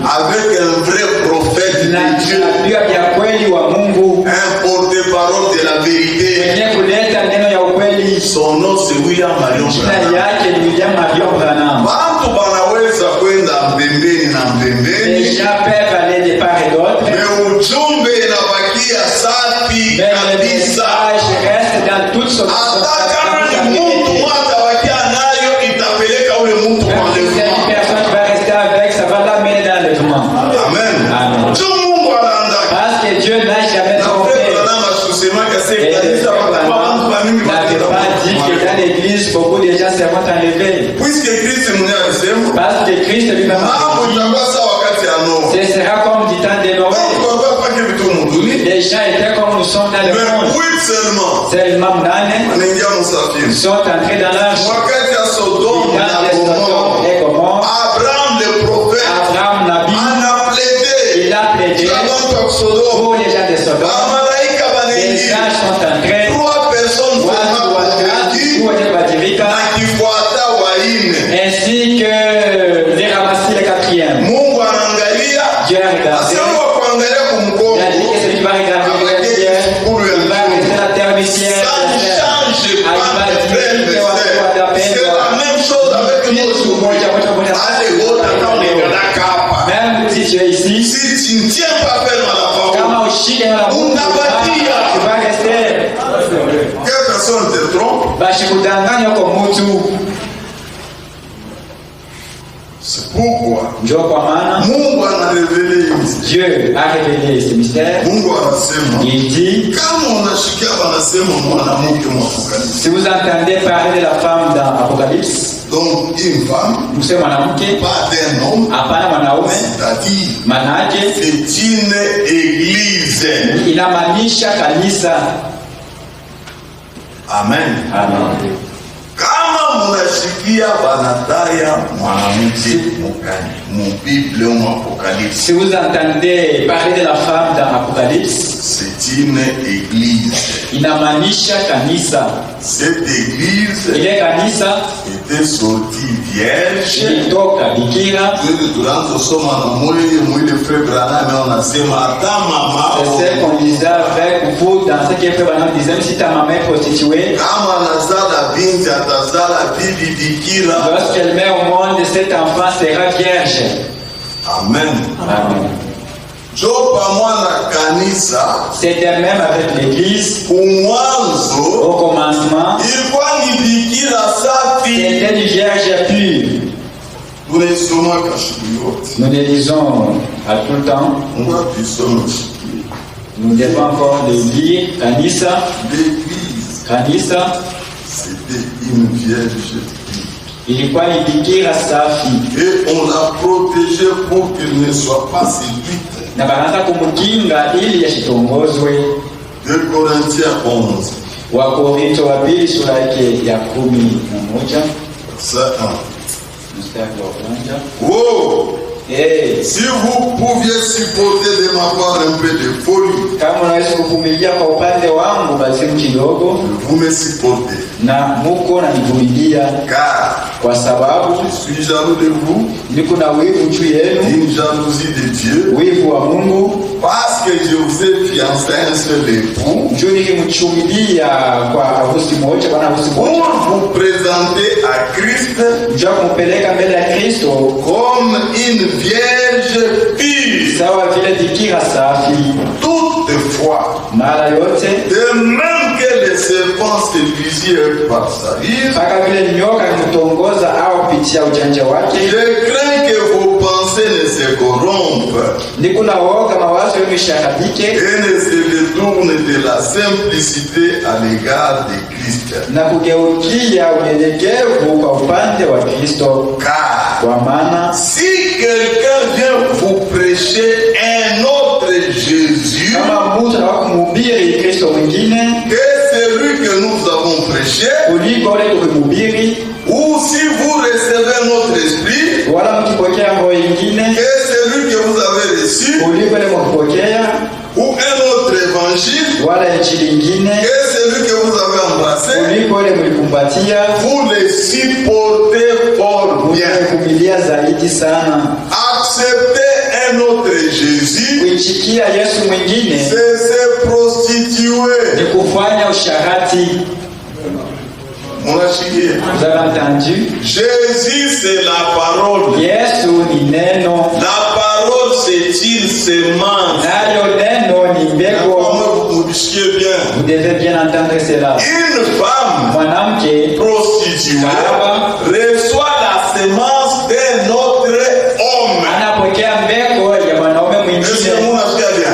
Avec un vrai prophète na de Dieu. nabii ya kweli wa Mungu, Un porte-parole de la vérité. mwenye kuleta neno ya ukweli. Son nom c'est William Marion Jina Branham. yake ni William Marion Branham. Watu wanaweza kwenda mbembeni na mbembeni, Les gens peuvent aller de part et d'autre, mais ujumbe inabakia safi mais le kabisa. message reste dans toute son Hata kama ni mtu mmoja bakia nayo, itapeleka ule mtu kwa Même si c'est une enlèvement. personne qui va rester avec, ça va l'amener dans l'enlèvement. Amen. Amen. Tu Mungu anaandaka. Parce que Dieu n'a jamais Na trompé. Frère Branham akusema kasi Et le kanisa frère watakuwa watu wa mingi Branham n'avait pas dit que dans l'église, beaucoup de gens seront enlevés. Puisque Kristo mwenyewe alisema Parce que Christ lui-même a mambo dit, itakuwa sawa wakati ya Noa. ce sera comme du temps de Noé. Watu walikuwa pake vitu muduni. Les gens étaient comme nous sommes dans le Mais monde. oui seulement Seulement nane wanaingia msafiri. sont entrés dans l'arche. Wakati ya Sodome Dans na les Sodome Gomorrhe, et Gomorrhe, Abraham le prophète Abraham Nabi, ana plaidé il a plaidé kwa watu wa Sodome. pour les gens de Sodome. Bamalaika Les banaingia anges sont entrés. 3 personnes Watu seulement watatu wanaingia wenye kubadilika, na kifuata waine. ainsi que les ramassis le quatrième. Mungu anaangalia, Dieu a regardé. asema kuangalia kumkono. Il a dit que celui qui va regarder le ciel, il va rester à la terre du ciel. Ça ne change Ah, il pas, va mes frères, dire mes que watu sœurs. watapendwa. C'est la même chose avec Kitu nous. moja moja. Allez, wote kama unaangalia hapa. Même si tu es ici, Si tu ne tiens pas ferme à la parole, kama ushike na Mungu, unabakia. tu vas rester. quelle personne te trompe, Bashikudanganya kwa mtu. c'est pourquoi Ndio kwa maana Mungu anarevelea hizi. Dieu a révélé ce mystère. Mungu anasema Il dit, kama unashikia wanasema mwanamke mwafukalisi. si vous entendez parler de la femme dans Apocalypse, Donc une femme, mseme mwanamke, pas d'un homme, hapana mwanaume, c'est-à-dire manake c'est une église. inamaanisha kanisa. Amen. Amen. Kama munashikia wanataya mwanamke mubible mu Apocalypse, Si vous entendez parler de la femme dans Apocalypse, c'est une église. inamaanisha kanisa. Cette église Ile kanisa était sortie vierge. ilitoka bikira. Tunazosoma na mwili Frère Branham anasema hata mama C'est ce qu'on disait avec vous dans ce que Frère Branham disait, si ta maman est prostituée, kama anazala binti atazala bibi bikira. lorsqu'elle met au monde, cet enfant sera vierge. Amen. Amen. Jo pamoja na kanisa C'était même avec l'église. kumwanzo Au commencement, ilikuwa ni bikira safi. c'était du vierge pur. Tunaisoma kashuku yote. Nous le lisons à tout le temps. Mungu atusome kashuku. Nous devons encore le lire. Kanisa, L'église, kanisa, c'était une vierge pure. ilikuwa ni bikira safi. Et on l'a protégée pour qu'elle ne soit pas séduite. Na banaanza kumkinga ili asitongozwe. 2 Corinthiens 11, Wakorintho wa pili sura yake ya 11 verset 1. mstari wa kwanza. Oh, Eh, si vous pouviez supporter de ma part un peu de folie, kama unaweza kuvumilia kwa upande wangu basi kidogo, vous me supportez. na muko na nivumilia, Car kwa sababu je suis jaloux de vous, niko na wivu juu yenu, une jalousie de Dieu, wivu wa Mungu, parce que je vous ai fiancé un seul époux, juu nilimchumilia kwa harusi moja, bwana harusi pour moja, vous présenter à Christ juu ya kumpeleka mbele ya Kristo comme une vierge pure. sawa vile bikira safi. Toutefois, Mara yote de même que les serpents séduisirent par sa rire, mpaka vile nyoka kumtongoza au pitia ujanja wake, je crains que vos pensées ne se corrompent niko na woga mawazo yenu isharabike et ne se détournent de la simplicité à l'égard de Christ. na kugeukia unyenyekevu kwa upande wa Kristo. Car Kwa maana si quelqu'un vient vous prêcher un autre Jésus kama mtu anataka kumhubiri Kristo mwingine que celui que nous avons prêché, kuliko ule tukimhubiri, ou si vous recevez notre esprit wala mkipokea roho ingine que celui rahisi sana. Accepter un autre Jésus, Kuichikia Yesu mwingine c'est se prostituer. ni kufanya usharati. Vous avez entendu? Jésus c'est la parole. Yesu ni neno. La parole c'est une semence. Nayo neno ni mbegu. Vous devez bien entendre cela. Une femme Mwanamke prostituée reçoit la semence d'un autre homme. Anapokea mbegu ya mwanaume mwingine.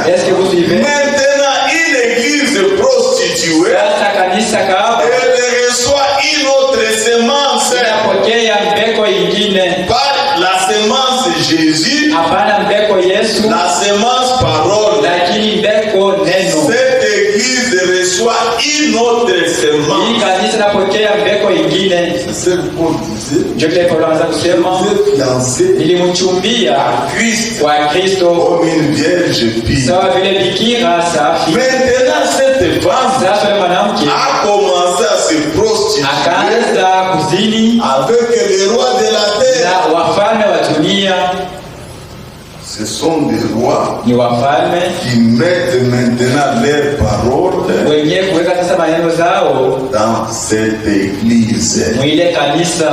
Est-ce que vous suivez? Maintenant une église prostituée Sasa kanisa kahaba elle reçoit une autre semence. inapokea mbegu ingine. Pas la semence Jésus, Hapana mbegu Yesu, la semence parole. lakini mbegu neno. Cette église reçoit une autre semence. Hii kanisa inapokea mbegu ingine. C'est ce que Paul disait. Ndio kile Paulo anaanza kusema, Fiancé nilimchumbia Christ kwa Kristo comme une vierge pure. sawa vile bikira safi. Maintenant cette femme Sasa yule mwanamke a commencé à se prostituer akaanza kuzini avec les rois de la terre. na wafalme wa dunia. Ce sont des rois Ni wafalme qui mettent maintenant leurs paroles wenye kuweka sasa maneno zao dans cette église. mwile kanisa.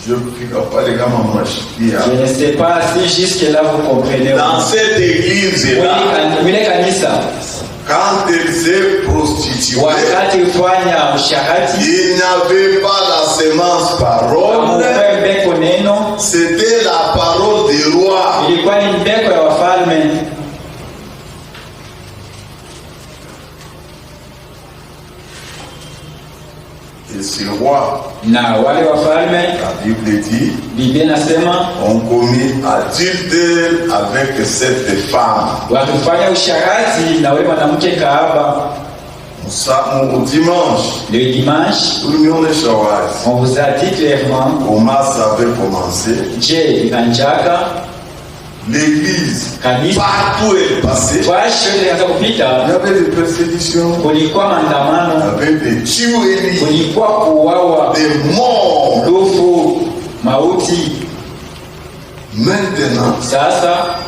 Je ne pas les gars Je ne sais pas si jusque là vous comprenez. dans cette église-là, Mwile kanisa quand elle s'est prostituée, wakati ufanya usharati il n'y avait pas la semence parole, ampe mbeko neno, c'était la parole des rois. ilikuwa ni mbeko ya wafalme. Et ces rois, Na wale wafalme, la Bible dit, Biblia inasema ont commis adultère avec cette femme. wakifanya usharati na wale mwanamke kahaba. Au dimanche, Le dimanche, tout le monde est shawaz. on vous a dit clairement, Comment ça avait commencé? je ikanjaka L'église, kanisa partout elle passait, kwa shule ilianza il y kupita, avait des persécutions, kulikuwa il y maandamano, avait des tueries, kulikuwa kuuawa, des morts. lufu, mauti. Maintenant, Sasa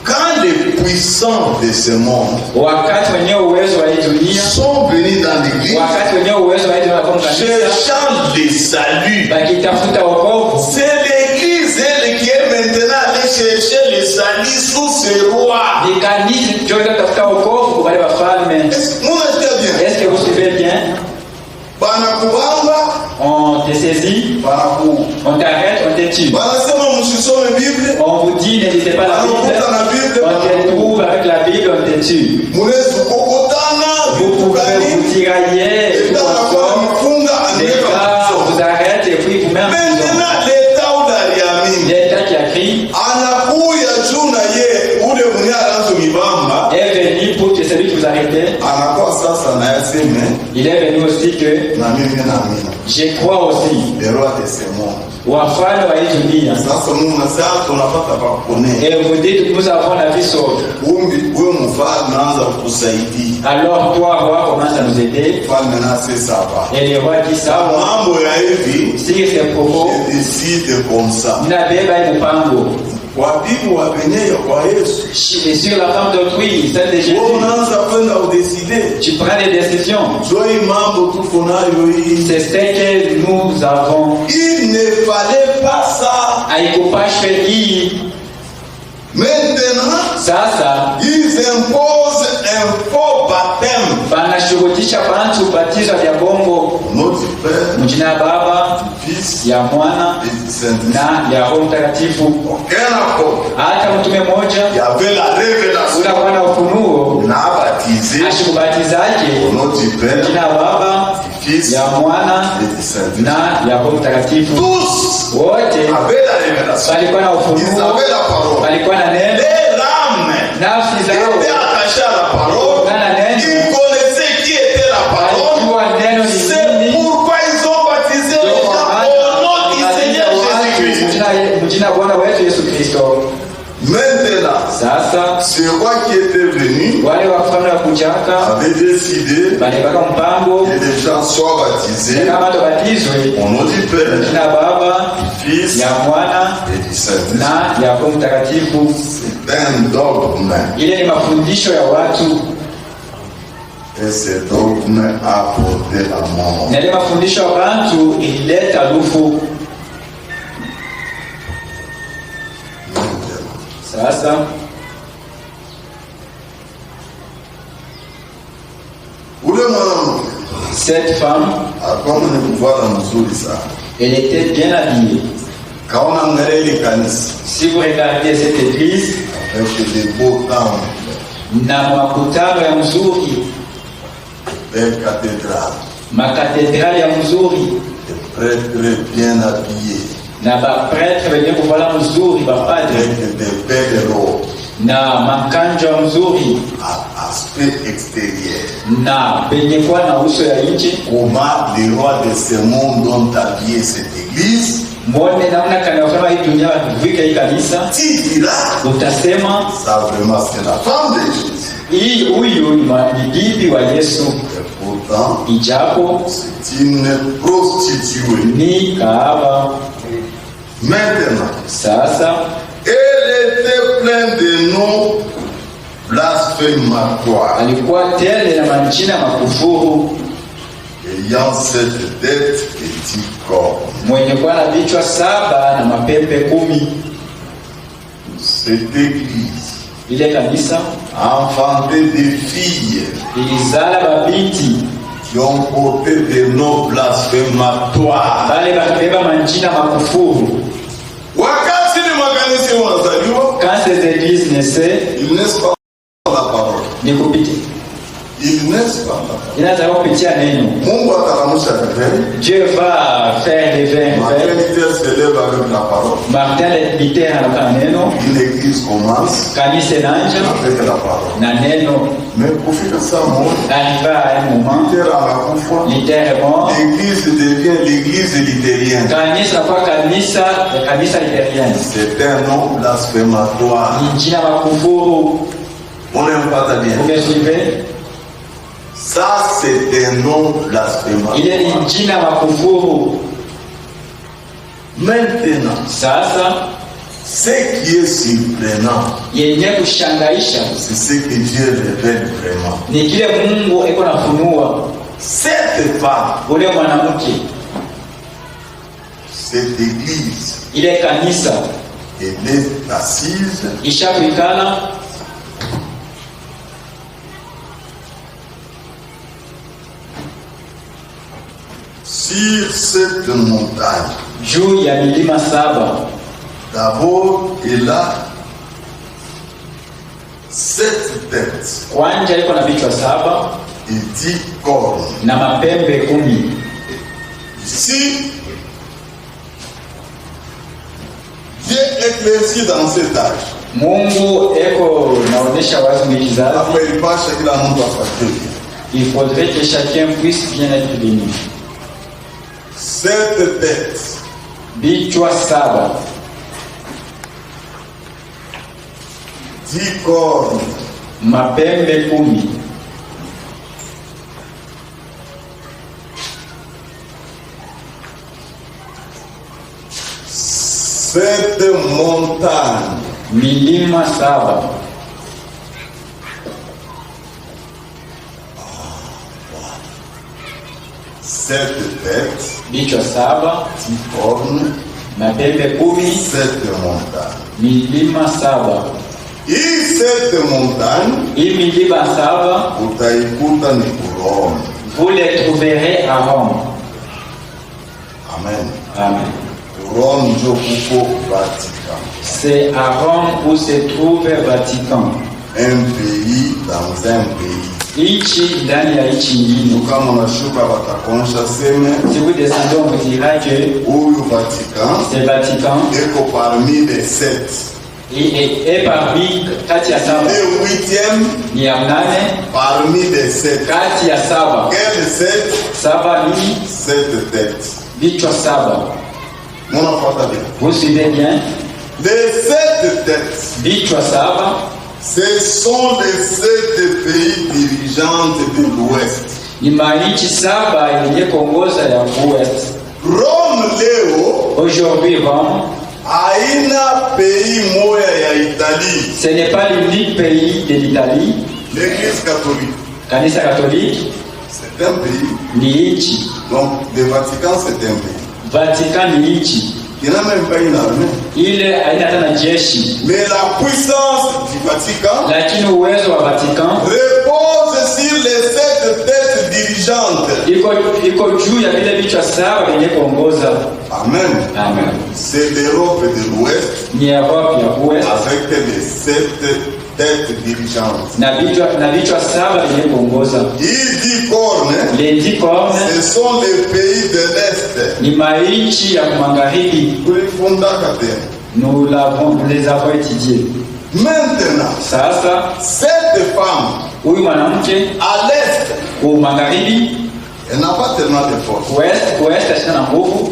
quand les puissants de ce monde wakati wenye uwezo wa hii dunia, sont venus dans l'église, wakati wenye uwezo wa hii dunia kwa kanisa cherchant le salut, bakitafuta wokovu, c'est l'église elle qui est maintenant allée chercher le salut sous ces rois. ni kanisa ndio linatafuta wokovu kwa wale wafalme. Munasikia bien? Est-ce que vous suivez bien? Banakubamba, On te saisit, on t'arrête, on te tue. banasema msisome Bible, On vous dit ne lisez pas la Bible, banakuta na Bible, on te trouve avec la Bible, on te tue. munaweza kukokotana, Vous pouvez vous tirailler, L'État anakuwa mfunga, l'État anaweka vous arrête et puis vous met en prison. maintenant l'État udaliamini L'État qui a crié anakuya juu na ye ule mwenye anaanza mibamba est venu pour que celui qui vous arrêtait, anakuwa sasa na yaseme il est venu aussi que na mimi naamini je crois aussi le roi de ce monde. wafalme wa hii dunia. Sasa Mungu nasema tunapata pa kuponea. Et vous dites nous avons la vie sauve. Wewe mfalme anaanza kukusaidia. Alors toi roi commence à nous aider. Mfalme nasi saba. Et le roi dit ça, Mambo ya hivi si ces propos je décide comme ça. mnabeba hii mpango Wapibu wapenye kwa Yesu. et sur la femme d'autrui, celle de Jésus, Wewe unaanza kwenda udeside. tu prends des décisions. Joi mambo tuko nayo hii. C'est ce que nous avons. Il ne fallait pas ça. Haikupashwe hii. Maintenant, Sasa ils imposent un faux baptême. banashurutisha bantu ubatizo vya bongo Notre Père, mjina ya Baba, Fils ya Mwana et du Saint-Esprit. na ya Roho Mtakatifu. Aucun accord. Hata mtume Il mmoja y avait la révélation. ula kuwa na ufunuo n'a baptisé ashikubatizaje au nom du Père, jina ya Baba, du Fils ya Mwana et du Saint-Esprit. na ya Roho Mtakatifu. Tous Wote avaient la révélation. walikuwa na Ils ufunuo, avaient la parole. walikuwa na neno, Les âmes nafsi étaient zao attachées à la parole. kutokana na neno, Ils connaissaient qui était la parole. walijua neno ni C'est nini. pourquoi ils ont baptisé les gens au nom du Seigneur Jésus-Christ. mjina Bwana wetu Yesu Kristo. Maintenant, Sasa ce roi qui était venu wale wafalme wa kujaka avait décidé balipaka mpango que les gens soient baptisés kama tubatizwe au nom du Père, jina Baba, du Fils ya Mwana et du Saint-Esprit. na ya Roho Mtakatifu. C'est un dogme. Ile ni mafundisho ya watu, Et ce dogme a porté la mort. na ile mafundisho ya watu ilileta lufu. Sasa Ule mwanamke cette femme, alikuwa mwenye kufuata mzuri sana. elle était bien habillée. Kaona angalia ile kanisa Si vous regardez cette église, avec des beaux temples, na makutano ya mzuri, belle cathédrale, makatedrali ya mzuri, des prêtres bien habillés, na bapretre wenye kuvala mzuri, bapadre avec des belles robes, na makanjo ya mzuri, à aspect extérieur. na penye kuwa na uso ya nje. Comment les rois de ce monde ont habillé cette église? Mwone namna kanafanya hii dunia wakivika hii kanisa, Tu diras, utasema ça vraiment c'est la femme de Jésus. hii huyu ni bibi wa Yesu, Et pourtant, ijapo c'est une prostituée. ni kahaba. Maintenant, Sasa elle était pleine de noms blasphématoires, alikuwa tele na majina makufuru, ayant cette tête et 10 corps. mwenye kuwa na vichwa 7 na mapembe 10. Cette église Ile kanisa a enfanté des filles ilizala babinti qui ont porté des noms blasphématoires. bale bakibeba majina makufuru. Wakati ni makanisa wanazaliwa, Quand ces églises naissaient, ils naissent pas la parole. ni kupitia Ils naissent pas la parole. inataka kupitia neno. Mungu ataramusha réveil. Dieu va faire les vins. Martin Luther se lève avec la parole. Martin Luther anatoka neno, Une église commence kanisa inaanza avec la parole. na neno. Mais kufika saa moja, Arriva à un moment, Luther anakufa, Luther est mort, l'église devient l'église luthérienne. kanisa kwa kanisa lutherienne. C'est un nom blasphématoire. Ni jina makufuru. On n'empata bien. Vous me suivez? Ça, c'est un nom blasphématoire. Ile ni jina makufuru. Maintenant, Sasa ce qui est surprenant, yenye kushangaisha c'est ce que Dieu révèle vraiment. ni kile Mungu eko nafunua. Cette femme, Ule mwanamke, cette église, ile kanisa elle est assise ishakuikala sur cette montagne. juu ya milima 7. D'abord, elle a 7 têtes Kwanja iko na vichwa 7 et 10 cornes. na mapembe 10. Ici, Dieu éclaircit dans cet âge. Mungu eko naonesha wazi mikizazi. Après, il passe kila mtu afuate. Il faudrait que chacun puisse bien être béni. 7 têtes, Vichwa 7, 10 cornes, mapembe 10. Cette montagne, Milima 7. cette tête, Vichwa 7, 10 cornes, mapembe 10, cette montagne. milima 7. Et cette montagne, Hii milima 7 utaikuta ni Rome. vous les trouverez à Rome. Amen. Amen. Rome ndio kuko Vatican. C'est à Rome où se trouve Vatican. Un pays dans un pays. Ichi ndani ya ichi nyingine. Kama unashuka watakuonyesha seme Si vous descendez, on vous dira que huyu Vatican c'est Vatican eko parmi les 7. et parmi kati ya 7 Le 8e ni ya 8 parmi les 7. kati ya 7. Quel 7? 7 ni 7 têtes. vichwa 7. Munafuata bien. Vous suivez bien? Les 7 têtes Vichwa 7 Ce sont les 7 pays dirigeants de l'Ouest. Ni manchi saba yenye kuongoza ya West. Rome leo, Aujourd'hui, Rome, haina pays moya ya Italie. ce n'est pas l'unique pays de l'Italie. L'Église catholique, Kanisa Katoliki c'est un pays. ni nchi. Donc le Vatican, c'est un pays. Vatican ni nchi. Il n'a même pas une armée. Ile haina hata na jeshi. Mais la puissance du Vatican Lakini uwezo wa Vatican repose sur les 7 têtes dirigeantes. iko juu ya vile vichwa saba vyenye kuongoza. Amen. Amen. C'est l'Europe de l'Ouest Ni Europe ya West avec les 7 têtes dirigeantes. na vichwa saba vyenye kuongoza. Il dit cornes, Les 10 cornes ce sont les pays de l'Est. ni machi ya magharibi. Nous les avons étudiés. Maintenant, Sasa cette femme huyu mwanamke à l'Est, ku magharibi, elle n'a pas tellement de force. West asina na nguvu.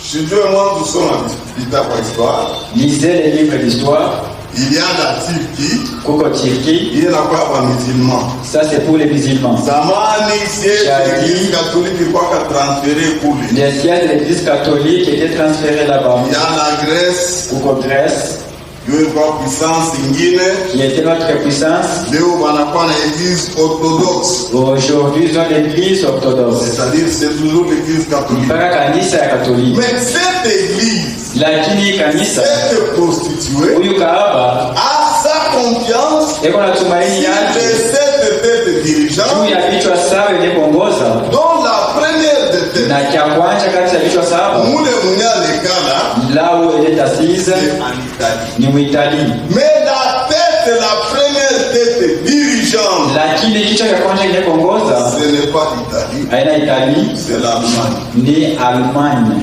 Je dis moi, nous sommes habitués par histoire. Lisez les livres d'histoire. Il y a la Turquie, Kuko Turquie, il n'y a pas de musulmans. ça c'est pour les musulmans. Zamani, c'est l'église catholique qui va transférer pour les. Les sièges de l'église catholique étaient transférés là-bas. Il y a la Grèce, Kuko Grèce, qui a une puissance ingénieux. qui était notre puissance. Léo Banapana, l'église orthodoxe. Aujourd'hui, ils ont l'église orthodoxe. C'est-à-dire, c'est toujours l'église catholique. Mpaka kanisa ya Katoliki. Mais cette église, Lakini kanisa cette prostituée, huyu kahaba a sa confiance eko na tumaini sur yake les 7 têtes juu dirigeantes, ya vichwa saba vyenye kuongoza, dont la première de tête, na cha kwanza kati ya vichwa saba Moule Mounia Lekala, là où elle est assise c'est en Italie. ni Muitalie. Mais la tête, la première tête dirigeante, Lakini kichwa cha kwanza kwenye kuongoza ce n'est pas l'Italie, haina Italie, c'est l'Allemagne. ni Allemagne.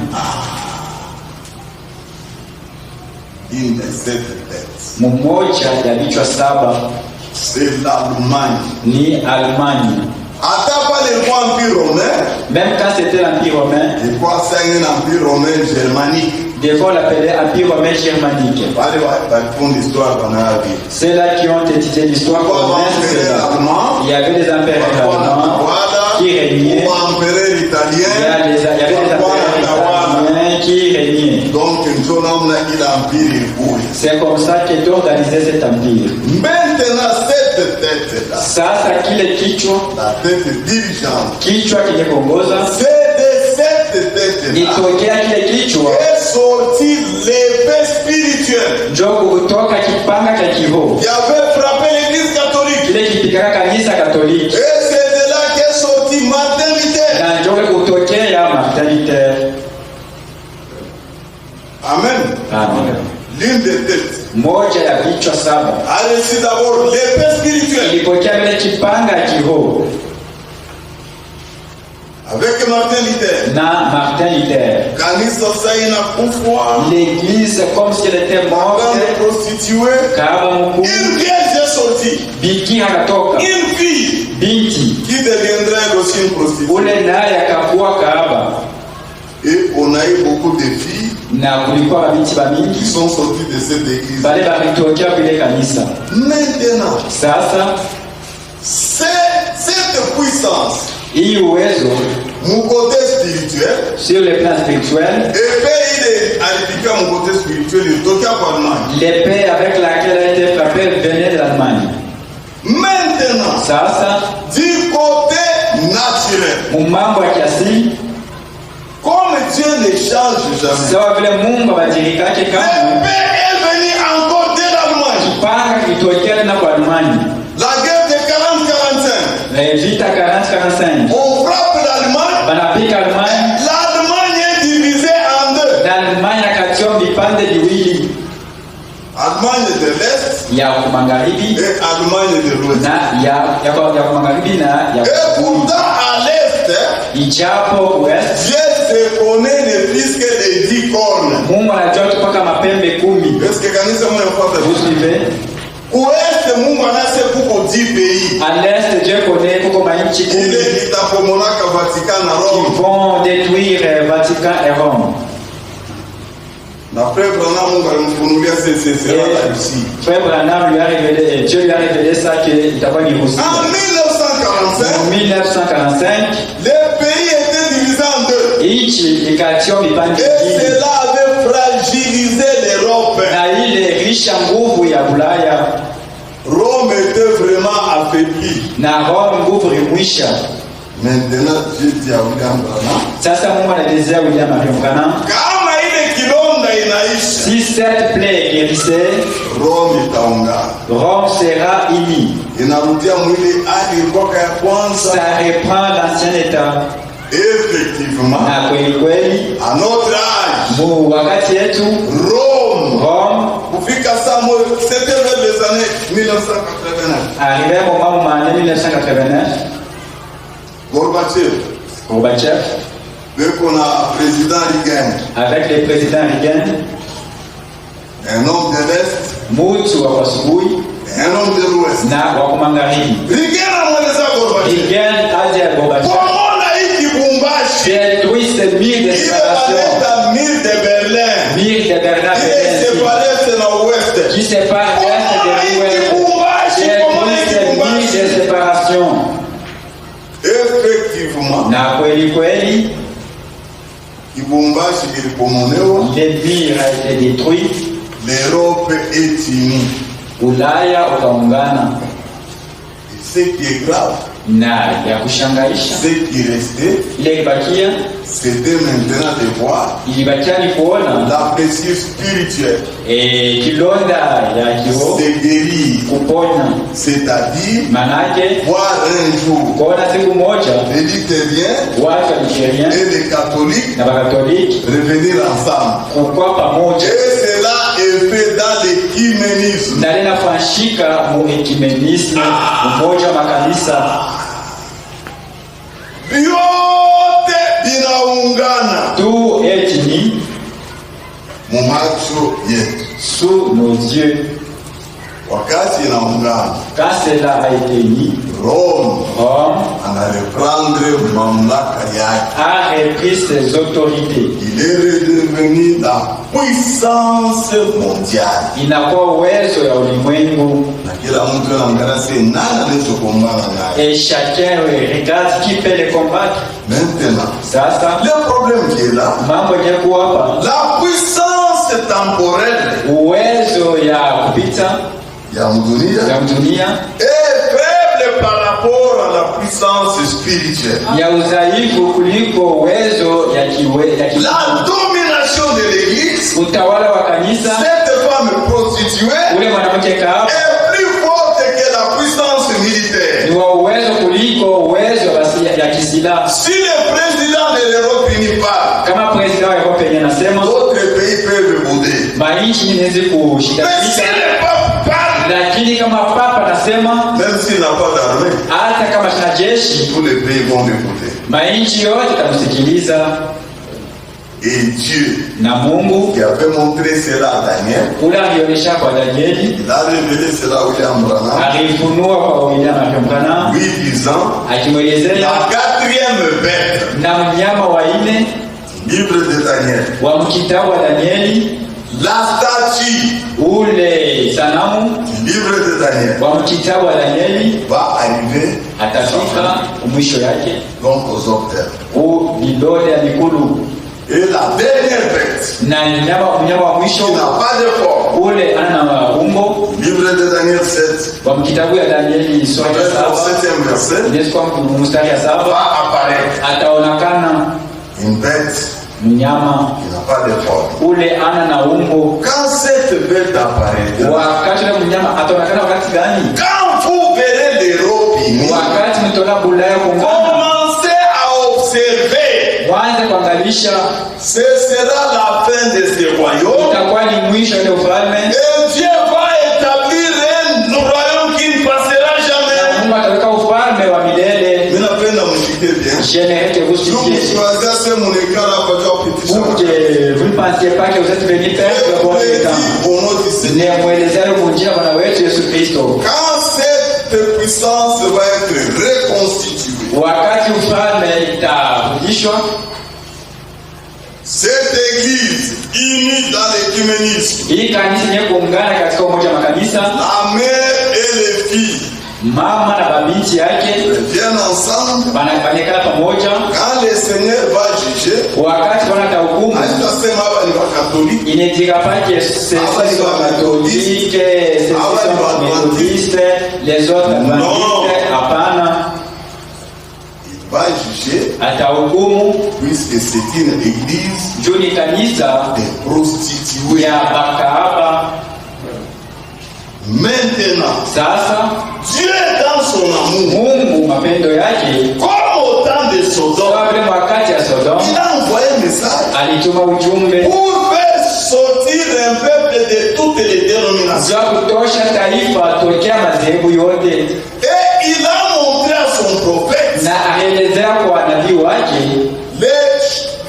Une des 7 têtes, Mmoja ya vichwa saba c'est l'Allemagne. ni Allemagne. Attends pas le roi empire romain, Même quand c'était l'Empire romain, il croit que c'est un empire romain germanique. des fois on l'appelait Empire romain germanique. Allez, font l'histoire qu'on a vu. Ceux-là qui ont étudié l'histoire connaissent cela. Il y avait des empereurs allemands qui régnaient. Il y avait des empereurs italiens qui régnaient. Donc, nous avons l'empire. C'est comme ça qu'est organisé cet empire. Maintenant, cette tête-là, Sasa kile kichwa la tête dirigeante, kenye kuongoza c'est de cette tête-là nitokea kile kichwa est sorti l'épée spirituelle njo kutoka kipanga cha kiroho qui avait frappé l'église catholique. kile kipigaka kanisa Katoliki, Et c'est de là qu'est sorti Martin Luther. na njo kutokea Martin Luther. Amen. Amen. L'une des têtes Moja ya vichwa saba a reçu d'abord l'épée spirituelle ilipokea vile kipanga ya kiroho avec Martin Luther. na Martin Luther. Kanisa sasa inakufa, L'église comme si elle était morte. grande prostituée. Kahaba mkuu Une vierge est sortie. bikira akatoka, Une fille binti qui deviendrait aussi une prostituée. ule naye akakuwa kahaba, Et on a eu beaucoup de filles na kulikuwa mabinti qui bamingi sont sorties de cette église. bale balitokea vile kanisa. Maintenant, Sasa cette puissance, hii uwezo mon côté spirituel, sur le plan spirituel, épée il est alipiqué à mon côté spirituel, il est toqué à Allemagne. l'épée avec laquelle a été frappée venait de l'Allemagne. Maintenant, Sasa du côté naturel, mumambo ya kiasili, comme Dieu ne change jamais, sawa vile Mungu abadilikaje, kama l'épée est venue encore de l'Allemagne. kipanga kilitokea tena kwa Allemagne. La guerre de 40-45, Vita 40-45 on frappe l'Allemagne, banapika Allemagne l'Allemagne est divisée en deux. na Allemagne akatiwa vipande viwili, Allemagne de l'Est ya magharibi et Allemagne de l'Ouest. na ya magharibi na ya Et pourtant à l'Est, ijapo west. Dieu se connaît ne plus que les 10 cornes. Mungu anajua tu mpaka mapembe 10. Est-ce que kanisa mnafuata? Vous suivez? Ouest Mungu anase kuko 10 pays. À l'est, Dieu connaît kuko mainchi 10 Ile itapomolaka Vatican na qui Rome. vont détruire Vatican et Rome. Frère Branham lui a révélé, Dieu lui a révélé ça qu'il t'avait mis aussi. En 1945, 1945, le pays était divisé en deux. Et cela avait fragilisé l'Europe. Rome était vraiment affaiblie. Maintenant, Dieu dit à William Branham, kama ile kilonda inaisha, si cette plaie guérissait, Rome itaungana. Rome sera unie. Inarudia mwili hadi ilikuwa ya kwanza. Ça reprend l'ancien état. Effectivement, à notre âge, Rome, kufika Samo, c'était vers les années 1989. Arrivé au moment où 1989, Gorbatchev, président Reagan, avec le président Reagan, un homme de l'Est, Mutsu wa Kwasubui, un homme de l'Ouest, na wa Magharibi. Reagan aje ya Gorbatchev. Détruit ce mur de séparation. Mur de Berlin. Mur de Berlin. Qui sépare l'Est de l'Ouest. Détruit ce mur de séparation. Effectivement. Na kweli kweli. Le mur a été détruit. L'Europe est unie. Ulaya ukaungana. Ce qui est grave, na ya kushangaisha, ce qui restait, ile ilibakia, c'était maintenant de voir, ilibakia ni kuona la blessure spirituelle, kilonda ya kiroho se guérir, kuponya, c'est-à-dire manake voir un jour, kuona siku moja les luthériens watu wa Nigeria et les catholiques na Wakatoliki revenir ensemble. kukua pamoja. Et cela est fait dans l'écuménisme. Na linafanyika mu ecumenisme, umoja wa makanisa. Vyote vinaungana tu etni mu macho yetu, sous nos yeux. Wakati inaungana, quand cela a été mis, Rome a repris ses autorités. Il est redevenu la puissance mondiale. Inakuwa uwezo ya ulimwengu. Et chacun regarde qui peut le combattre. Maintenant, sasa le problème qui est là, mambo yako hapa, la puissance temporelle, uwezo ya kupita ya dunia est faible par rapport à la puissance spirituelle. Ya udhaifu kuliko uwezo ya la domination de l'église, utawala wa kanisa, cette femme prostituée, ule mwanamke kahaba, est plus forte que la puissance militaire. Ni wa uwezo kuliko uwezo ya kisilaha. Si le président de l'Europe unit pas, kama president wa Europe yenyewe anasema, d'autres pays peuvent bouder. Mainchi inaweza kushika. Lakini kama papa anasema, même s'il n'a pas d'armée, hata kama tuna jeshi, tous les pays vont l'écouter. Mainchi yote tamsikiliza. Et Dieu, na Mungu, qui avait montré cela à Daniel, ule alionyesha kwa Danieli, il a révélé cela à William Branham, alifunua kwa William Branham, lui disant, akimwelezea la quatrième bête, na mnyama wa nne, livre de Daniel, wa kitabu wa Danieli, la statue, ule sanamu, livre de Daniel, wa kitabu wa Danieli, va arriver atafika mwisho yake, donc aux octeurs, vidole ya mikulu. Et la dernière bête, na mnyama wa mwisho, qui n'a pas de forme, ule ana umbo, livre de Daniel 7, wa kitabu ya Danieli sura ya 7e verset, Yesu mstari ya 7, va apparaître ataonekana une bête mnyama qui n'a pas de forme. ule ana na umbo. Quand cette bête apparaît, wakati ule mnyama ataonekana wakati gani? Quand vous verrez l'Europe unie, wakati mtola Bulaya kuungana, commencez à observer, mwanze kuangalisha, ce sera la fin de ce royaume, itakuwa ni mwisho wa ufalme, et Dieu va établir un royaume qui ne passera jamais. Mungu ataweka ufalme wa milele. Mimi napenda mshike bien. J'aimerais que vous suiviez. Vous ne pensiez pas que vous êtes venu faire le bon temps. Nimuelezea kumjia Bwana wetu Yesu Kristo. Quand cette puissance va être reconstituée, wakati ufalme itarudishwa, cette église unis dans l'écuménisme. Hii kanisa yenye kuungana katika umoja wa makanisa, La mère et les filles mama na babinti yake viennent ensemble. wanakala pamoja. Quand le Seigneur va juger, Wakati wanatahukumu, haitasema hapa ni Wakatoliki, il ne dira pas que c'est catholique, c'est méthodiste, les autres adventistes. Hapana, il va juger atahukumu puisque c'est une église juu ni kanisa de prostituées. ya bakahaba. Maintenant, Sasa Dieu dans son amour, Mungu mapendo yake, comme au temps de Sodome, kama vile wakati ya Sodoma il a envoyé un message alituma ujumbe pour faire sortir un peuple de toutes les dénominations. za kutosha taifa tokea madhehebu yote, Et il a montré à son prophète na aelezea kwa nabii wake les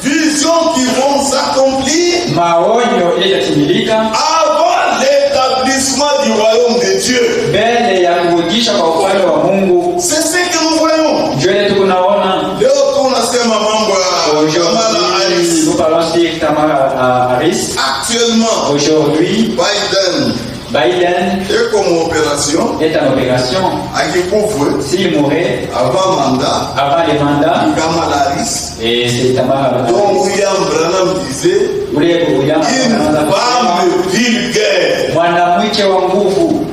visions qui vont s'accomplir maonyo yatatimilika avant l'établissement du royaume de Dieu. mbele ya kurudisha kwa ufalme wa Mungu. C'est ce que nous voyons. Ndio ile tunaona Leo tunasema mambo ya Kamala Harris. nous parlons sur Kamala Harris. Actuellement, Aujourd'hui, Biden est comme opération est en opération. akikufu S'il mourait avant mandat avant le mandat, Kamala Harris. et c'est Tamara Donc William Branham disait une femme vulgaire. mwanamke wa nguvu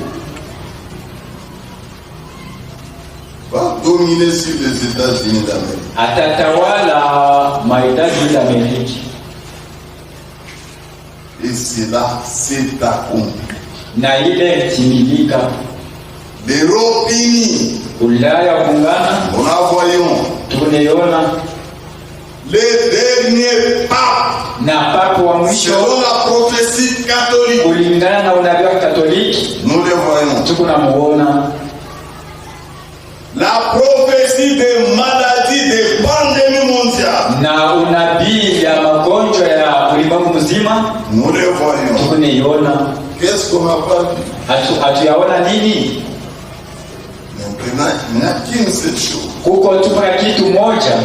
Va dominer sur les États-Unis d'Amérique. atatawala Marekani d'Amérique, Et cela s'est accompli. na ile timilika. L'Europe unie, Ulaya kuungana, nous la voyons. tunaiona Les derniers papes, na papa wa mwisho selon la prophétie catholique, kulingana na unabii wa Katoliki, nous les voyons. tunamuona. La prophétie des maladies, des pandémies mondiales, Na unabii ya magonjwa ya ulimwengu mzima nous les voyons. tunaiona. Qu'est-ce qu'on n'a pas vu? Hatuyaona nini? Maintenant, il n'y a qu'une seule chose. Kuko tu kuna kitu moja,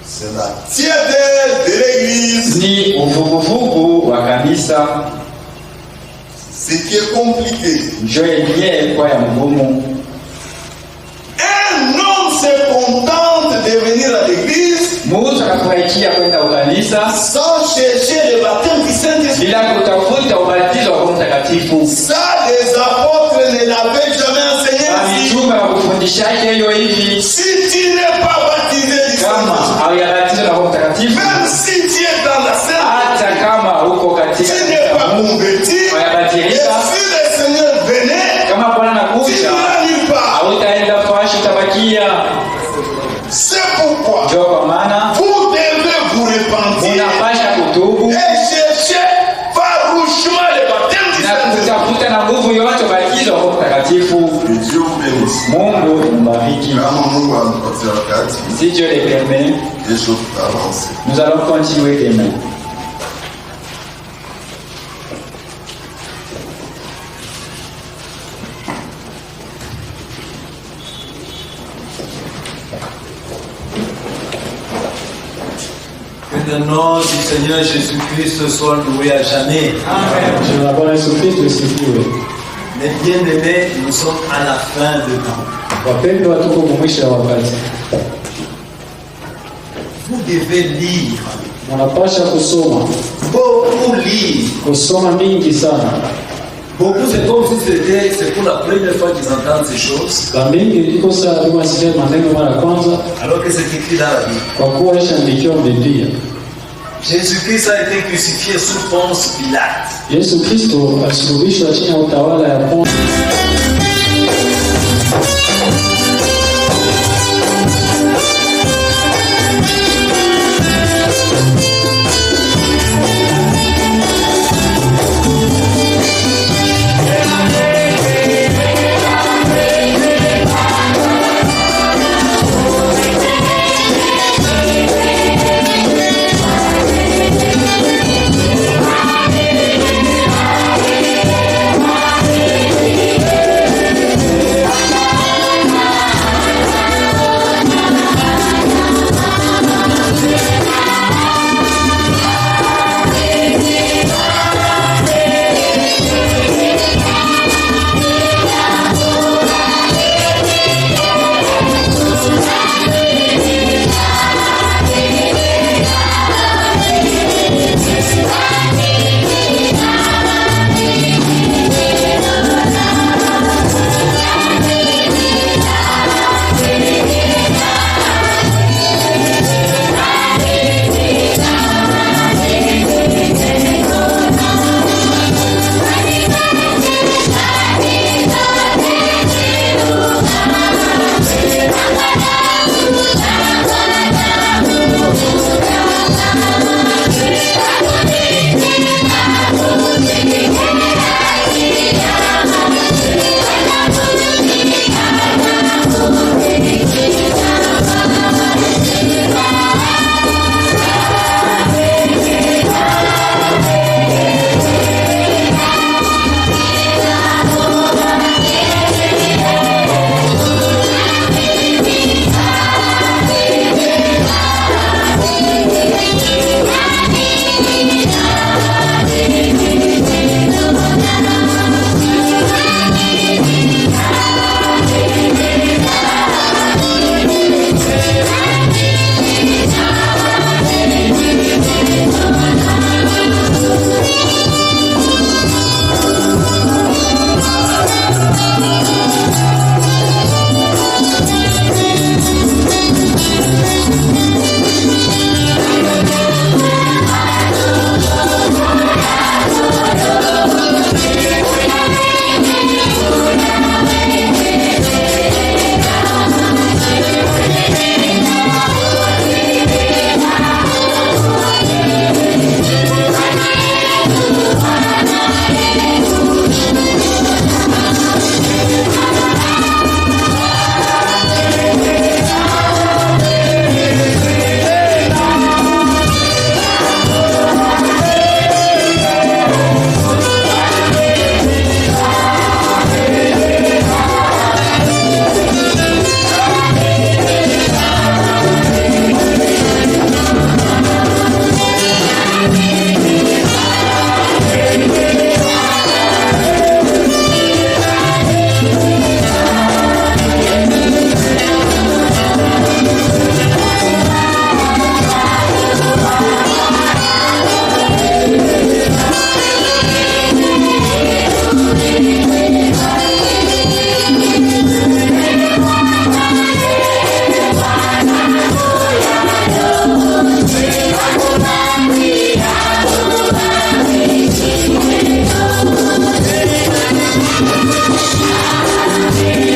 C'est la tiédeur de l'église. ni uvuguvugu wa kanisa. Ce qui est compliqué. Njo yenyewe kwa ya mgumu. Un homme se contente de venir à l'église Mtu akafurahikia kwenda ukanisa sans chercher le baptême du Saint-Esprit. bila kutafuta ubatizo wa Roho Mtakatifu. Ça, les apôtres ne l'avaient jamais enseigné ainsi. Mitume wakufundishaje hiyo hivi? Si tu n'es pas baptisé du Kama Saint-Esprit, hauyabatizwa na Roho Mtakatifu, même si tu es dans la Sainte, hata kama uko katika tu n'es pas converti, et hauyabadilika, si le Seigneur venait, kama Bwana tu anakuja n'iras nulle part. hautaenda fashi, utabakia. C'est pourquoi Ndio kwa maana vous devez vous repentir unapasha kutubu et chercher farouchement le baptême du na Saint-Esprit. kutafuta na nguvu yote ubatizo wa Roho Mtakatifu. Que Dieu vous bénisse. Mungu mbariki. Kama Mungu amepatia wakati, Si Dieu le permet, kesho tutaanza. nous allons continuer demain. Que le nom du Seigneur Jésus-Christ soit loué à jamais. Amen. Jina la Bwana Yesu Kristo lisifiwe. Les bien-aimés, nous sommes à la fin de temps. Wapendwa, tuko mwisho wa wakati. Vous devez lire, Unapasha kusoma, beaucoup lire. kusoma mingi sana. Beaucoup, c'est comme si c'est pour la première fois qu'ils entendent ces choses, Kwa mingi iko saa tunasikia maneno mara ya kwanza, alors que c'est écrit dans la Bible. kwa kuwa ishaandikiwa Biblia. Jésus-Christ a été crucifié sous Ponce Pilate. Yesu Kristo alisulubishwa chini ya utawala ya Ponto. Amen. Thank you.